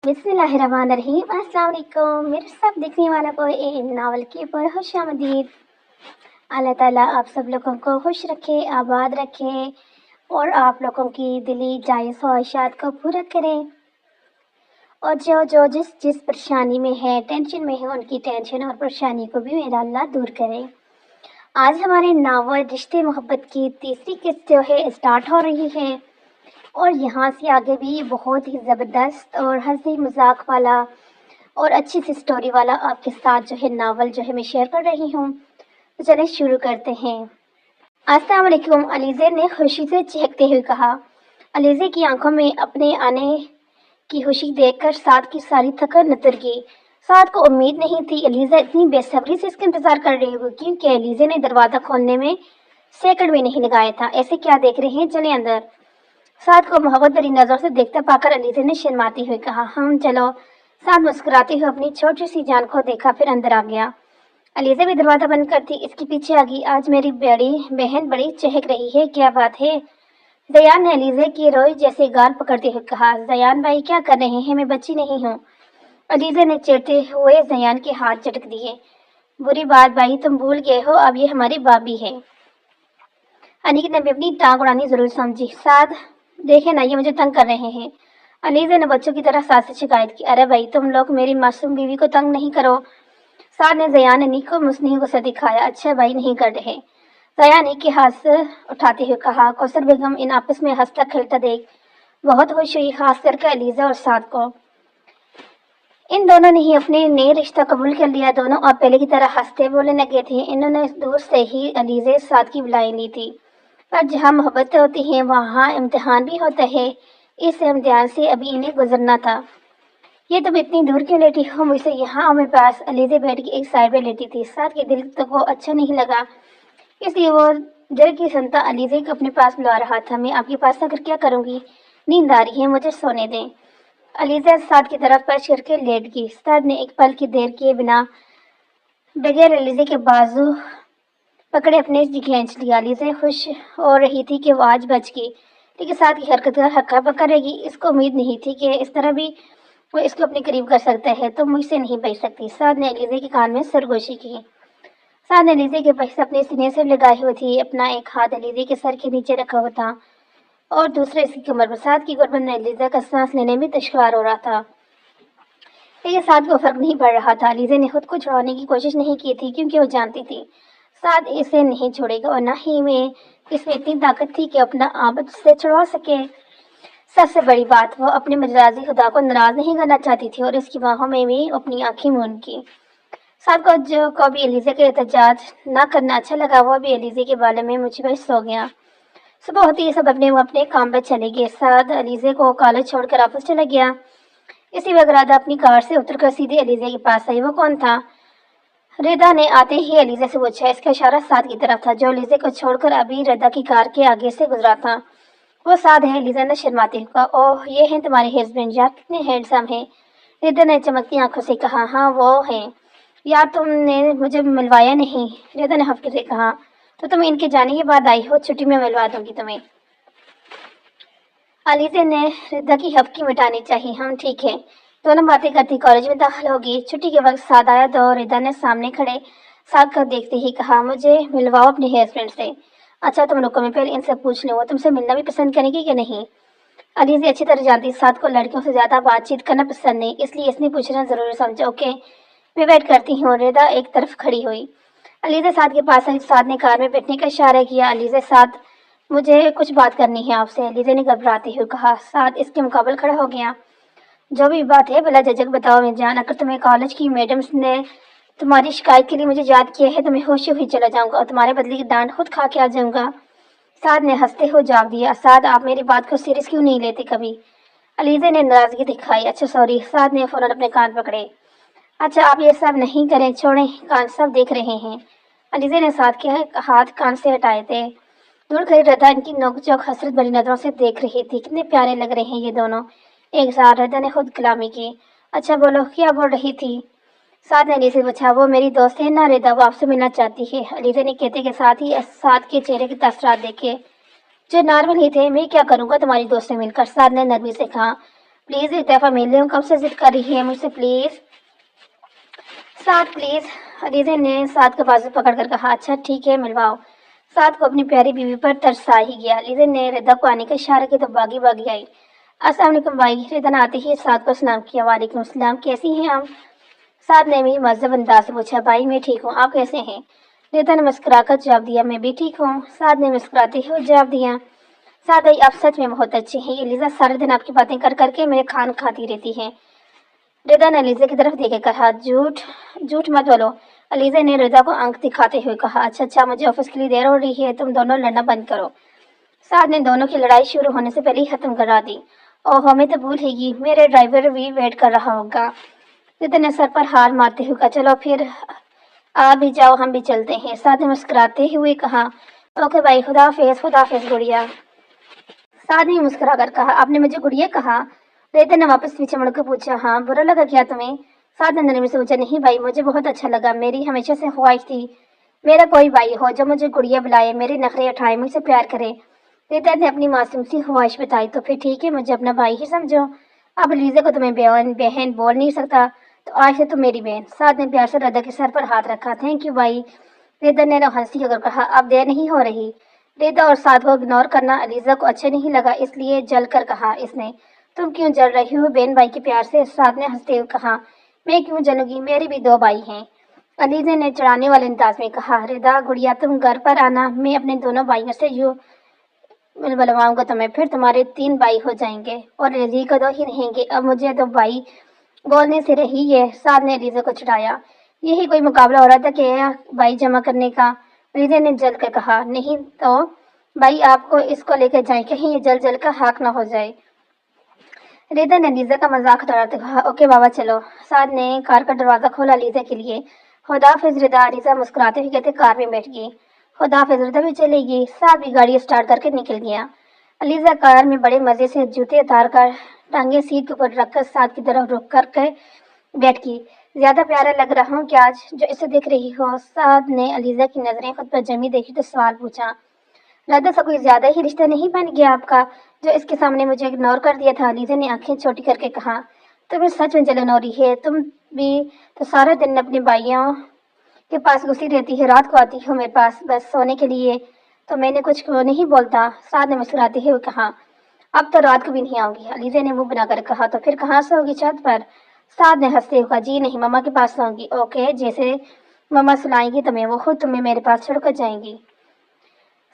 बिस्मिल्लाहिर्रहमानिर्रहीम। अस्सलाम वालेकुम मेरे सब देखने वालों को नावल की पर खुश आमदीद। अल्लाह ताला आप सब लोगों को खुश रखे, आबाद रखे और आप लोगों की दिली जायज़ ख्वाहिशात को पूरा करें। और जो जो जिस जिस परेशानी में है, टेंशन में है, उनकी टेंशन और परेशानी को भी मेरा अल्लाह दूर करे। आज हमारे नावल रिश्ते मोहब्बत की तीसरी किस्त जो है स्टार्ट हो रही है और यहाँ से आगे भी बहुत ही ज़बरदस्त और हंसी मजाक वाला और अच्छी सी स्टोरी वाला आपके साथ जो है नावल जो है मैं शेयर कर रही हूँ। तो चलिए शुरू करते हैं। अस्सलाम वालेकुम, अलीज़े ने खुशी से चहकते हुए कहा। अलीज़े की आंखों में अपने आने की खुशी देखकर साद की सारी थकन उतर गई। साद को उम्मीद नहीं थी अलीज़ा इतनी बेसब्री से इसका इंतजार कर रही होगी, क्योंकि अलीज़े ने दरवाज़ा खोलने में सेकंड भी नहीं लगाया था। ऐसे क्या देख रहे हैं, चले अंदर। साद को मोहब्बत भरी नजरों से देखते पाकर अलीज़ा ने शर्माती हुई कहा, हम चलो। साद मुस्कुराते हुए अपनी छोटी सी जान को देखा, फिर अंदर आ गया। अलीज़ा भी दरवाजा बंद करती इसके पीछे आ गई। आज मेरी बड़ी बहन बड़ी चहक रही है, क्या बात है? जयान ने अलीज़ा की रोई जैसे गाल पकड़ते हुए कहा। जयान भाई क्या कर रहे हैं, मैं बच्ची नहीं हूँ। अलीज़ा ने चिढ़ते हुए जयान के हाथ झटक दिए। बुरी बात भाई, तुम भूल गए हो, अब ये हमारी भाभी है। अनीक ने भी अपनी टांग उड़ानी जरूर समझी। साद देखे ना, ये मुझे तंग कर रहे हैं। अलीज़ा ने बच्चों की तरह साद से शिकायत की। अरे भाई, तुम लोग मेरी मासूम बीवी को तंग नहीं करो। साद ने जयान अनीक को मुस्लिम गुस्सा दिखाया। अच्छा भाई, नहीं कर रहे। जयान अनीक के हाथ से उठाते हुए कहा। कौसर बेगम इन आपस में हंसता खेलता देख बहुत खुश हुई, खास करके अलीज़ा और साद को। इन दोनों ने ही अपने नए रिश्ता कबूल कर लिया। दोनों अब पहले की तरह हंसते बोलने लगे थे। इन्होंने दूर से ही अलीज़ा साद की बुलाई ली थी, पर जहाँ मोहब्बतें होती हैं वहाँ इम्तिहान भी होता है। इस इम्तिहान से अभी इन्हें गुजरना था। ये तुम इतनी दूर क्यों लेटी हो मुझसे? यहाँ आओ मेरे पास। अलीज़ा बैठ के एक साइड में लेटी थी। साद के दिल को अच्छा नहीं लगा, इसलिए वो डर की संता अलीज़ा को अपने पास बुला रहा था। मैं आपके पास आकर क्या करूँगी? नींद आ रही है, मुझे सोने दें। अलीज़ा साद की तरफ पैर करके लेट गई। साद ने एक पल की देर किए बिना बगैर अलीज़ा के बाजू पकड़े अपने खींच लिया। अलीज़ा खुश हो रही थी कि वो आज बच गई, लेकिन साथ की हरकत का हक्का बक्का रहेगी। इसको उम्मीद नहीं थी कि इस तरह भी वो इसको अपने करीब कर सकता है। तो मुझसे नहीं बच सकती। साद ने अलीज़ा के कान में सरगोशी की। साद ने अलीज़ा के पैसे अपने सीने से लगाए हुए थी। अपना एक हाथ अलीज़ा के सर के नीचे रखा हुआ था और दूसरा इसकी कमर पर। साद की गर्दन में अलीज़ा का सांस लेने में दुश्वार हो रहा था, लेकिन साद को फर्क नहीं पड़ रहा था। अलीज़ा ने खुद को छुड़ाने की कोशिश नहीं की थी, क्योंकि वो जानती थी साद इसे नहीं छोड़ेगा और न ही में इसमें इतनी ताकत थी कि अपना आबद से छुड़वा सके। सबसे बड़ी बात, वो अपने मजराजी खुदा को नाराज नहीं करना चाहती थी और इसकी बाहों में भी अपनी आंखें मूंद की। साद को जो को भी अलीज़ा का एहतजाज ना करना अच्छा लगा, वो भी अलीज़ा के बारे में मुझे बस सो गया। सुबह होती ही सब अपने काम पर चले गए। साद अलीज़ा को कॉलेज छोड़कर ऑफिस चला गया। इसी वक्त राधा अपनी कार से उतरकर सीधे अलीज़ा के पास आई। वो कौन था? रिदा ने आते ही अलीज़ा से पूछा। इसका इशारा साद की तरफ था, जो अलीज़ा को छोड़कर अभी रिदा की कार के आगे से गुजरा था। वो साद है, अलीज़ा ने शर्माते हुए कहा। ओह, ये हैं तुम्हारे हस्बैंड, यार कितने हैंडसम हैं। रिदा ने चमकती आंखों से कहा। हाँ वो हैं यार, तुमने मुझे मिलवाया नहीं। रिदा ने हफ्ते से कहा। तो तुम इनके जाने के बाद आई हो? छुट्टी में मिलवा दूंगी तुम्हें। अलीज़ा ने रिदा की हफ्की मिटानी चाहिए। हम ठीक है। दोनों बातें करती कॉलेज में दाखिल होगी। छुट्टी के वक्त साद आया तो रिदा ने सामने खड़े साद को देखते ही कहा, मुझे मिलवाओ अपने हस्बैंड से। अच्छा तुम रुको, मैं पहले इनसे पूछ लूँ, वो तुमसे मिलना भी पसंद करेंगे कि नहीं। अलीज़ा अच्छी तरह जानती साद को लड़कियों से ज़्यादा बातचीत करना पसंद नहीं, इसलिए इसने पूछना ज़रूरी समझा। ओके, मैं वेट करती हूँ। रिदा एक तरफ खड़ी हुई। अलीज़ा साद के पास आई। साद ने कार में बैठने का इशारा किया। अलीज़ा साद, मुझे कुछ बात करनी है आपसे। अलीज़ा ने घबराते हुए कहा। साद इसके मुकाबले खड़ा हो गया। जो भी बात है भला झिझक बताओ मैं जान। अगर तुम्हें कॉलेज की मैडम्स ने तुम्हारी शिकायत के लिए मुझे याद किया है तो मैं होशी हुई चला जाऊंगा और तुम्हारे बदले की डांट खुद खा के आ जाऊंगा। साद ने हंसते हुए जवाब दिया। साद, आप मेरी बात को सीरियस क्यों नहीं लेते कभी? अलीज़ा ने नाराजगी दिखाई। अच्छा सॉरी। साद ने फौरन अपने कान पकड़े। अच्छा आप ये सब नहीं करें, छोड़ें, कान सब देख रहे हैं। अलीज़ा ने साद के हाथ कान से हटाए थे। दूर खड़ी रदा इनकी नोकझोंक हसरत भरी नजरों से देख रही थी। कितने प्यारे लग रहे हैं ये दोनों एक साथ। रदा ने खुद कलामी की। अच्छा बोलो, क्या बोल रही थी? साद ने अली से पूछा। वो मेरी दोस्त है ना रिदा, वो आपसे मिलना चाहती है। अलीज़ा ने कहते के साथ ही साद के चेहरे के तसरात देखे जो नॉर्मल ही थे। मैं क्या करूँगा तुम्हारी दोस्त से मिलकर? साद ने नरमी से कहा। प्लीज़ एक दफ़ा मिल लूँ, कब से ज़िद कर रही है मुझसे, प्लीज़ साथ प्लीज़। अलीज़ा ने साथ का बाजू पकड़ कर कहा, अच्छा ठीक है मिलवाओ। साथ को अपनी प्यारी बीवी पर तरस आ ही गया। अलीज़ा ने रिदा को आने का इशारा किया तो भागी भागी आई। अस्सलाम वालेकुम भाई। रिदा ने आते ही साथ को सलाम किया। वालेकुम सलाम, कैसी हैं आप? साथ ने भी महज़ब अंदाज से पूछा। भाई मैं ठीक हूँ, आप कैसे हैं? रिदा ने मुस्कुरा कर जवाब दिया, मैं भी ठीक हूँ। साथ ने मुस्कुराते हुए जवाब दिया, साथ भाई आप सच में बहुत अच्छे हैं। ये लिज़ा सारे दिन आपकी बातें कर करके मेरे खान खाती रहती है। रिदा ने अलीज़ा की तरफ देखे कहा, झूठ झूठ मत बोलो। अलीज़ा ने रिदा को आंख दिखाते हुए कहा, अच्छा अच्छा मुझे ऑफिस के लिए देर हो रही है, तुम दोनों लड़ना बंद करो। साथ ने दोनों की लड़ाई शुरू होने से पहले ही खत्म करा दी। ओह हमें तो भूल ही गई, मेरे ड्राइवर भी वेट कर रहा होगा। रिदा ने सर पर हाथ मारते हुए कहा, चलो फिर आप भी जाओ, हम भी चलते हैं। साथ ने मुस्कुराते हुए कहा, ओके भाई, खुदा हाफिज़ गुड़िया। साथ ही मुस्कुरा कर कहा, आपने मुझे गुड़िया कहा? रिदा ने वापस पीछे मुड़कर पूछा, हाँ बुरा लगा क्या तुम्हें? साथ ने नरमी से पूछा, नहीं भाई मुझे बहुत अच्छा लगा, मेरी हमेशा से ख्वाहिश थी मेरा कोई भाई हो जो मुझे गुड़िया बुलाए, मेरे नखरे उठाए, मुझसे प्यार करे। रिदा ने अपनी मासूम सी ख्वाहिश बताई, तो फिर ठीक है, मुझे अपना भाई ही समझो। अब लीजा को तुम्हें बहन बहन बोल नहीं सकता, तो आज से तुम मेरी बहन। साथ ने प्यार से रिदा के सर पर हाथ रखा, थैंक यू भाई। रिदा ने हंसी होकर कहा, अब देर नहीं हो रही। रिदा और साथ को इग्नोर करना अलीजा को अच्छा नहीं लगा, इसलिए जल कर कहा इसने, तुम क्यों जल रही हो बहन भाई के प्यार से? साथ ने हंसते हुए कहा, मैं क्यों जलूंगी, मेरे भी दो भाई हैं। अलीजा ने चढ़ाने वाले अंदाज में कहा, रिदा गुड़िया तुम घर पर आना, मैं अपने दोनों भाइयों से यूं बुलवाऊंगा तुम्हें, फिर तुम्हारे तीन भाई हो जाएंगे और रजी को दो ही रहेंगे, अब मुझे तो भाई बोलने से रही है। साथ ने अलीजा को छुड़ाया, यही कोई मुकाबला हो रहा था कि भाई जमा करने का? अलीजा ने जल कर कहा, नहीं तो भाई आपको इसको लेकर जाए, कहीं ये जल जल का हाक ना हो जाए। रिदा ने अलीजा का मजाक उड़ाते कहा, ओके बाबा चलो। साथ ने कार का दरवाजा खोला अलीजा के लिए। खुदाफिज रिदा। अलीजा मुस्कुराते हुए कहते कार में बैठ गई। खुदाफिज रिदा भी चली गई। साथ भी गाड़ी स्टार्ट करके निकल गया। अलीजा कार में बड़े मजे से जूते उतार कर टांगे सीट के ऊपर रखकर साथ की तरफ रुक कर के बैठ गई। ज्यादा प्यारा लग रहा हूँ क्या आज जो इसे देख रही हो? साथ ने अलीजा की नजरें खुद पर जमी देखी तो सवाल पूछा, राधा सा कोई ज्यादा ही रिश्ता नहीं बन गया आपका जो इसके सामने मुझे इग्नोर कर दिया था? अलीजा ने आंखें छोटी करके कहा, तुम्हें सच में जलन हो रही है? तुम भी तो सारा दिन अपने भाइयों के पास घुसी रहती है, रात को आती हो मेरे पास बस सोने के लिए, तो मैंने कुछ क्यों नहीं बोलता? साथ ने मुस्कुराते हुए कहा, अब तो रात को भी नहीं आऊंगी। अलीजा ने मुंह बनाकर कहा, तो फिर कहाँ सोगी, छत पर? साथ ने हंसते हुए कहा, जी नहीं, मम्मा के पास सोऊंगी। ओके, जैसे मम्मा सुलाएंगी तुम्हें वो खुद तुम्हें मेरे पास छोड़कर जाएंगी।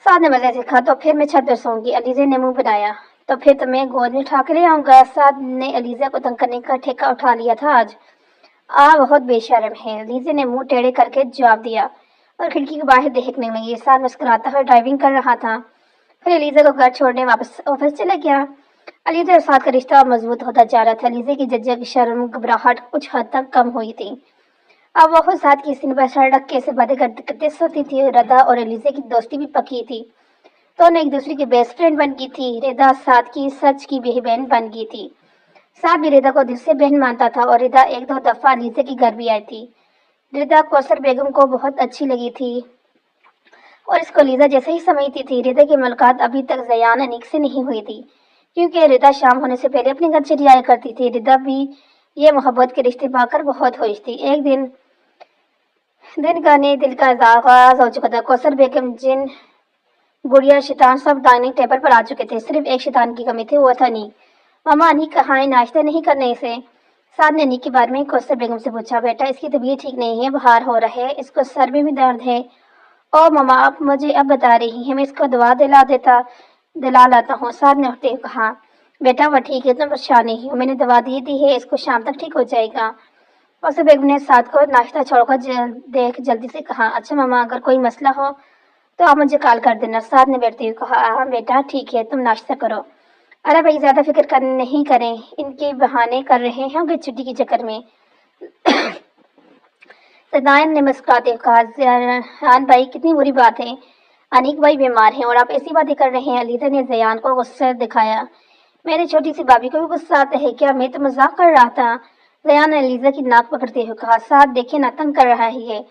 साथ ने मजे से कहा, तो फिर मैं छत पर सोऊंगी। अलीजा ने मुंह बनाया, तो फिर तुम्हें गोद में उठा के ले आऊंगा। साथ ने अलीजा को तंग करने का ठेका उठा लिया था आज। बहुत बेशर्म है, अलीजा ने मुंह टेढ़े करके जवाब दिया और खिड़की के बाहर देखने लगी। साथ मुस्कुराता हुआ ड्राइविंग कर रहा था। फिर अलीजा को घर छोड़ने वापस ऑफिस चला गया। अलीजा और साथ का रिश्ता मजबूत होता जा रहा था। अलीजा की झिझक, शर्म, घबराहट कुछ हद तक कम हुई थी। अब वो खुद साथ की सीने पर सड़क कैसे बातें करते करते सोती थी। रदा और अलीजा की दोस्ती भी पकी थी, दोनों एक दूसरे की बेस्ट फ्रेंड बन गई थी। रिदा साथ की सच की बहन बन गई थी। साथ भी रिदा को दिल से बहन मानता था और रिदा एक दो दफा अलीजा के घर भी आई थी। रिदा कौसर बेगम को बहुत अच्छी लगी थी और इसको लीजा जैसे ही समझती थी। रिदा की मुलाकात अभी तक जयान अनीक से नहीं हुई थी, क्योंकि रिदा शाम होने से पहले अपने घर चली आया करती थी। रिदा भी ये मोहब्बत के रिश्ते पाकर बहुत खुश थी। एक दिन का नहीं, दिल का आगाज हो चुका था। कौसर बेगम, जिन, गुड़िया, शैतान सब डाइनिंग टेबल पर आ चुके थे। सिर्फ एक शैतान की कमी थी, वो था नी। मामा अनीक कहाँ है, नाश्ता नहीं करने से? साथ ने अनीक के बारे में कौसर बेगम से पूछा, बेटा इसकी तबीयत ठीक नहीं है, बुखार हो रहा है, इसको सर में भी दर्द है। ओ मामा आप मुझे अब बता रही हैं, मैं इसको दवा दिला लाता हूँ। साथ ने उठते हुए कहा, बेटा वो ठीक है, तुम परेशान नहीं हो, मैंने दवा दी है, इसको शाम तक ठीक हो जाएगा। कौसर बेगम ने साथ को नाश्ता छोड़कर देख जल्दी से कहा, अच्छा मामा अगर कोई मसला हो तो आप मुझे कॉल कर देना। साथ ने बैठते हुए कहा, हाँ बेटा ठीक है, तुम नाश्ता करो। अरे भाई ज्यादा फिक्र नहीं करें, इनके बहाने कर रहे हैं छुट्टी के चक्कर में। सदायन ने मुस्कुराते हुए कहा, जयान भाई कितनी बुरी बात है, अनीक भाई बीमार हैं और आप ऐसी बातें कर रहे हैं। अलीजा ने जयान को गुस्सा दिखाया, मेरी छोटी सी भाभी को भी गुस्सा आता है क्या? मैं तो मजाक कर रहा था। जयान ने अलीजा की नाक पकड़ते हुए कहा, साथ देखे ना, तंग कर रहा है ये।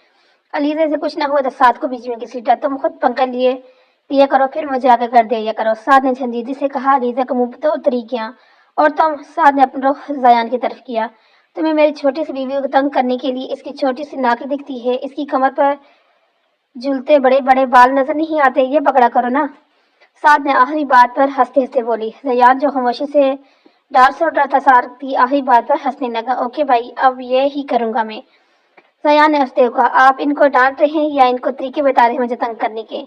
अलीजा से कुछ ना हुआ तो साथ को बीच में घसीटा, तुम खुद पंखा लिया करो, फिर मुझे आगे कर दिया करो। साथ ने झंझीदी से कहा। अलीजा का मुंह तो उतरी गया اور تم سعد نے اپنا رخ زیان کی طرف کیا۔ تمہیں میری چھوٹی سی بیوی کو تنگ کرنے کے لیے اس کی چھوٹی سی ناک دکھتی ہے، اس کی کمر پر جھولتے بڑے بڑے بال نظر نہیں آتے، یہ پکڑا کرو نا۔ سعد نے آخری بات پر ہنستے ہنستے بولی۔ زیان جو خاموشی سے ڈار سے اٹھ رہا تھا سعد کی آخری بات پر ہنسنے لگا۔ اوکے بھائی، اب یہ ہی کروں گا میں۔ زیان نے ہنستے ہوئے کہا، آپ ان کو ڈانٹ رہے ہیں یا ان کو طریقے بتا رہے ہیں مجھے تنگ کرنے کے؟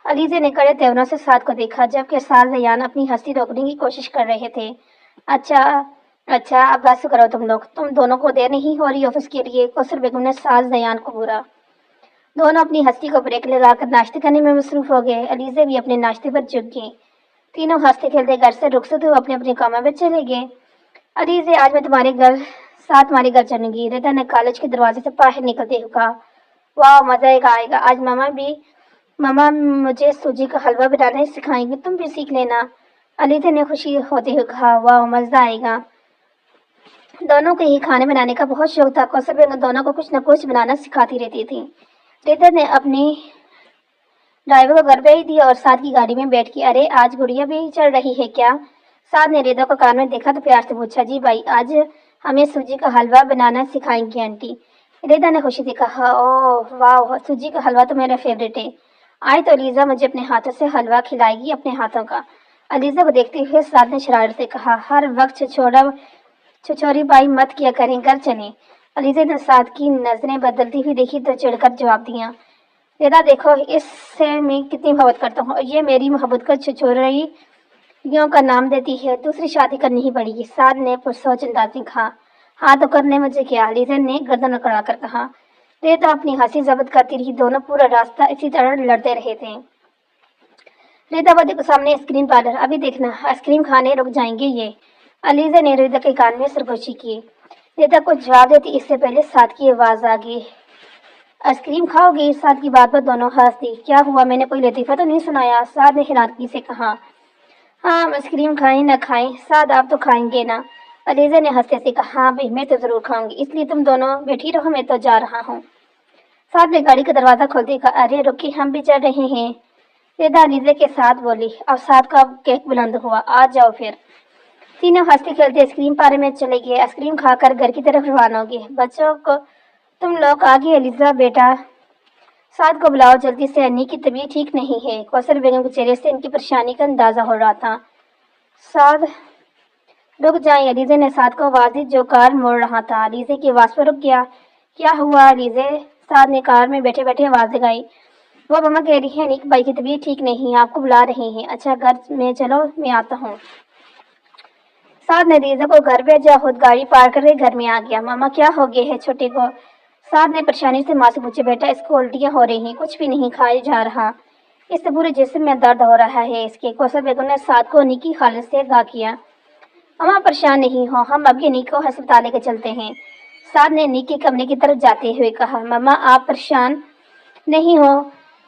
علیزے نے کڑے تیوروں سے سعد کو دیکھا، جبکہ سعد زیان اپنی ہنسی روکنے کی کوشش کر رہے تھے۔ اچھا اب بس کرو تم دونوں کو دیر نہیں ہو رہی آفس کے لیے؟ کوثر بیگم نے سعد زیان کو بولا۔ دونوں اپنی ہستی کو بریک لگا کر ناشتے کرنے میں مصروف ہو گئے۔ علیزے بھی اپنے ناشتے پر جھک گئی۔ تینوں ہنستے کھیلتے گھر سے رخصت ہوئے اپنے اپنے کاموں میں چلے گئے۔ علیزے، آج میں تمہارے گھر چلوں گی، ردا نے کالج کے دروازے سے باہر نکلتے ہوئے کہا۔ واہ، مزہ آئے گا آج ماما مجھے سوجی کا حلوہ بنانا سکھائیں گی، تم بھی سیکھ لینا۔ علیزے نے خوشی ہوتے ہوئے کہا، واہ مزہ آئے گا۔ دونوں کو ہی کھانے بنانے کا بہت شوق تھا۔ کوثر بیگم دونوں کو کچھ نہ کچھ بنانا سکھاتی رہتی تھی۔ ردا نے اپنی ڈرائیور کو گھر بھیج دیا اور سعد کی گاڑی میں بیٹھ کے، ارے آج گڑیا بھی چل رہی ہے کیا؟ سعد نے ردا کو کان میں دیکھا تو پیار سے پوچھا، جی بھائی، آج ہمیں سوجی کا حلوہ بنانا سکھائیں گی آنٹی۔ ردا نے خوشی سے کہا، اوہ واہ، سوجی کا حلوہ تو میرا فیوریٹ ہے۔ آج تو علیزہ مجھے اپنے ہاتھوں سے حلوہ کھلائے گی، اپنے ہاتھوں کا۔ علیزہ کو دیکھتے ہوئے سعد نے شرارت سے کہا، ہر وقت چھچوری بائی مت کیا کریں، گھر چلیں۔ علیزہ نے سعد کی نظریں بدلتی ہوئی دیکھی تو چڑھ کر جواب دیا، ردا دیکھو، اس سے میں کتنی محبت کرتا ہوں اور یہ میری محبت کو چھچوریوں کا نام دیتی ہے، دوسری شادی کرنی ہی پڑے گی۔ سعد نے پرسوچ انداز میں کہا، ہاں تو کرنے مجھے کیا؟ علیزہ نے گردن اکڑا کر کہا۔ ردا اپنی ہنسی ضبط کرتی رہی، دونوں پورا راستہ اسی طرح لڑتے رہے تھے۔ ردا وہ دیکھو سامنے آئس کریم پارلر، ابھی دیکھنا آئس کریم کھانے رک جائیں گے یہ۔ علیزہ نے ردا کے کان میں سرگوشی کی۔ ردا کو جواب دیتی اس سے پہلے سعد کی آواز آ گئی، آئس کریم کھاؤ گی؟ سعد کی بات پر دونوں ہنس دی۔ کیا ہوا، میں نے کوئی لطیفہ تو نہیں سنایا؟ سعد نے حیرانگی سے کہا۔ ہاں، آئس کریم کھائیں نہ کھائیں، سعد آپ تو کھائیں گے نا؟ علیزہ نے ہنستے سے کہا، ہاں بھائی، میں تو ضرور کھاؤں گی، اس لیے تم دونوں بیٹھی رہو، میں تو جا رہا ہوں۔ سعد نے گاڑی کا دروازہ کھولتے کہا، ارے رکی، ہم بھی چل رہے ہیں۔ ردا علیزہ کے ساتھ بولی۔ اب سعد کا کیک بلند ہوا، آ جاؤ پھر۔ تینوں ہنستے کھیلتے آئس کریم پارلر میں چلے گئے۔ آئس کریم کھا کر گھر کی طرف روانہ ہو گئے۔ بچوں کو تم لوگ آگے، علیزہ بیٹا سعد کو بلاؤ جلدی سے، انی کی طبیعت ٹھیک نہیں ہے۔ کوثر بیگم کے چہرے سے ان کی پریشانی کا اندازہ ہو رہا تھا۔ سعد رک جائیں، علیزہ نے سعد کو آواز دی جو کار موڑ رہا تھا۔ علیزہ کی آواز پر رک گیا۔ کیا ہوا علیزہ؟ سعد نے کار میں بیٹھے بیٹھے آواز لگائی۔ وہ ماما کہہ رہی ہے انیک بھائی کی طبیعت ٹھیک نہیں ہے، آپ کو بلا رہے ہیں۔ اچھا، گھر میں چلو، میں آتا ہوں۔ سعد نے علیزہ کو گھر بھیجا، خود گاڑی پار کر کے گھر میں آ گیا۔ ماما کیا ہو گیا ہے چھوٹے کو؟ سعد نے پریشانی سے ماں سے پوچھا۔ بیٹا، اس کو الٹیاں ہو رہی ہیں، کچھ بھی نہیں کھایا جا رہا، اس سے پورے جسم میں درد ہو رہا ہے اس کے۔ کوثر بیگم نے سعد کو انیک کی حالت سے آگاہ کیا۔ ماما پریشان نہیں ہو، ہم ابھی انیک کو ہسپتال لے کے چلتے ہیں، سعد نے انیک کے کمرے کی طرف جاتے ہوئے کہا۔ ماما آپ پریشان نہیں ہو،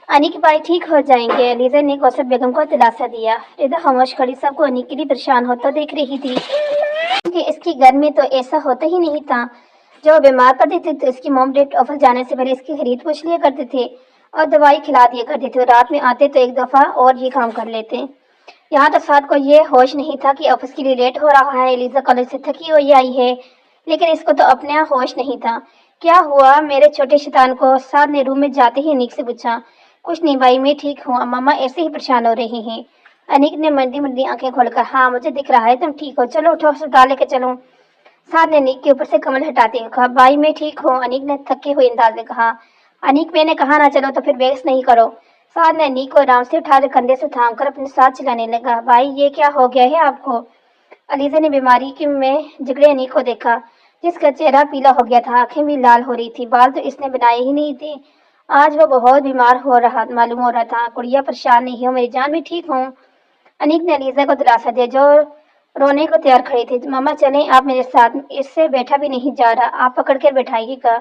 انیک بھائی ٹھیک ہو جائیں گے، علیزہ نے کوثر بیگم کو دلاسا دیا۔ ردا خاموش کھڑی سب کو انیک کے لیے پریشان ہوتا دیکھ رہی تھی، کیونکہ اس کے گھر میں تو ایسا ہوتا ہی نہیں تھا۔ جب وہ بیمار پڑتی تھی تو اس کی موم ڈیڈ آفس جانے سے پہلے اس کی خرید پوچھ لیا کرتے تھے اور دوائی کھلا دیا کرتے تھے، اور رات میں آتے تو ایک دفعہ اور یہ کام کر لیتے۔ یہاں تو سعد کو یہ ہوش نہیں تھا کہ آفس کے لیے لیٹ ہو رہا ہے، علیزہ کالج سے تھکی ہوئی آئی ہے، لیکن اس کو تو اپنا ہوش نہیں تھا۔ کیا ہوا میرے چھوٹے شیطان کو؟ سعد نے روم میں جاتے ہی انیک سے پوچھا۔ کچھ نہیں بھائی، میں ٹھیک ہوں، ماما ایسے ہی پریشان ہو رہی ہیں۔ انیک نے منڈی منڈی آنکھیں کھول کر، ہاں مجھے دکھ رہا ہے تم ٹھیک ہو، چلو اٹھو ہسپتال لے کے چلو۔ سعد نے انیک کے اوپر سے کمل ہٹاتے ہوئے کہا، بھائی میں ٹھیک ہوں، انیک نے تھکے ہوئے انداز میں کہا۔ انیک میں نے کہا نہ چلو تو پھر بحث نہیں کرو۔ سعد نے انیک کو آرام سے اٹھا کر کندھے سے تھام کر اپنے ساتھ چلانے لگا۔ بھائی یہ کیا ہو گیا ہے آپ کو؟ علیزہ نے بیماری میں جگڑے انیک کو دیکھا، جس کا چہرہ پیلا ہو گیا تھا، آنکھیں بھی لال ہو رہی تھی، بال تو اس نے بنائے ہی نہیں تھے، آج وہ بہت بیمار معلوم ہو رہا تھا۔ گڑیا پریشان نہیں ہو میری جان، میں ٹھیک ہوں، انیک نے علیزہ کو دلاسا دیا جو رونے کو تیار کھڑی تھی۔ ماما چلیں آپ میرے ساتھ، اس سے بیٹھا بھی نہیں جا رہا، آپ پکڑ کر بٹھائیے گا۔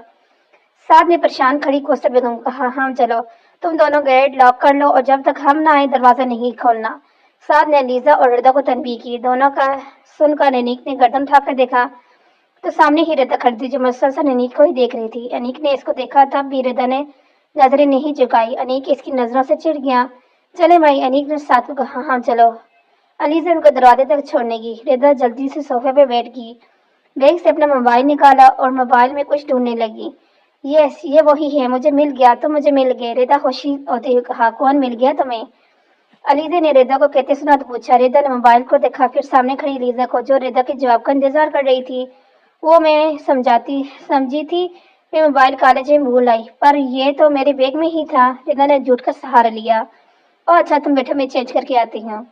سعد نے پریشان کھڑی کوثر بیگم کو کہا، ہاں چلو، تم دونوں گیٹ لاک کر لو اور جب تک ہم نہ آئے دروازہ نہیں کھولنا۔ سعد نے علیزہ اور ردا کو تنبیہ کی۔ دونوں کا سن کر انیک نے گردن اٹھا کر دیکھا تو سامنے ہی ردا کھڑی تھی جو مسلسل انیک کو ہی دیکھ رہی تھی۔ انیک نے اس کو دیکھا تب بھی ردا نے نظریں نہیں جھکائی۔ انیک اس کی نظروں سے چڑ گیا۔ چلے بھائی، انیک نے سعد کو کہا، ہاں چلو۔ अली से उनको दरवाजे तक छोड़ने की। रिदा जल्दी से सोफे पे बैठ गई, बैग से अपना मोबाइल निकाला और मोबाइल में कुछ ढूंढने लगी। यस, ये वही है, मुझे मिल गया, तुम मुझे मिल गए, रिदा खुशी होते हुए कहा। कौन मिल गया तुम्हें? अलीजा ने रिदा को कहते सुना तो पूछा। रिदा ने मोबाइल को देखा, फिर सामने खड़ी लीजा को जो रिदा के जवाब का इंतजार कर रही थी। वो मैं समझी थी मैं मोबाइल कॉलेज में भूल आई, पर ये तो मेरे बैग में ही था। रिदा ने झूठ का सहारा लिया। ओ अच्छा, तुम बैठो, मैं चेंज करके आती हूँ।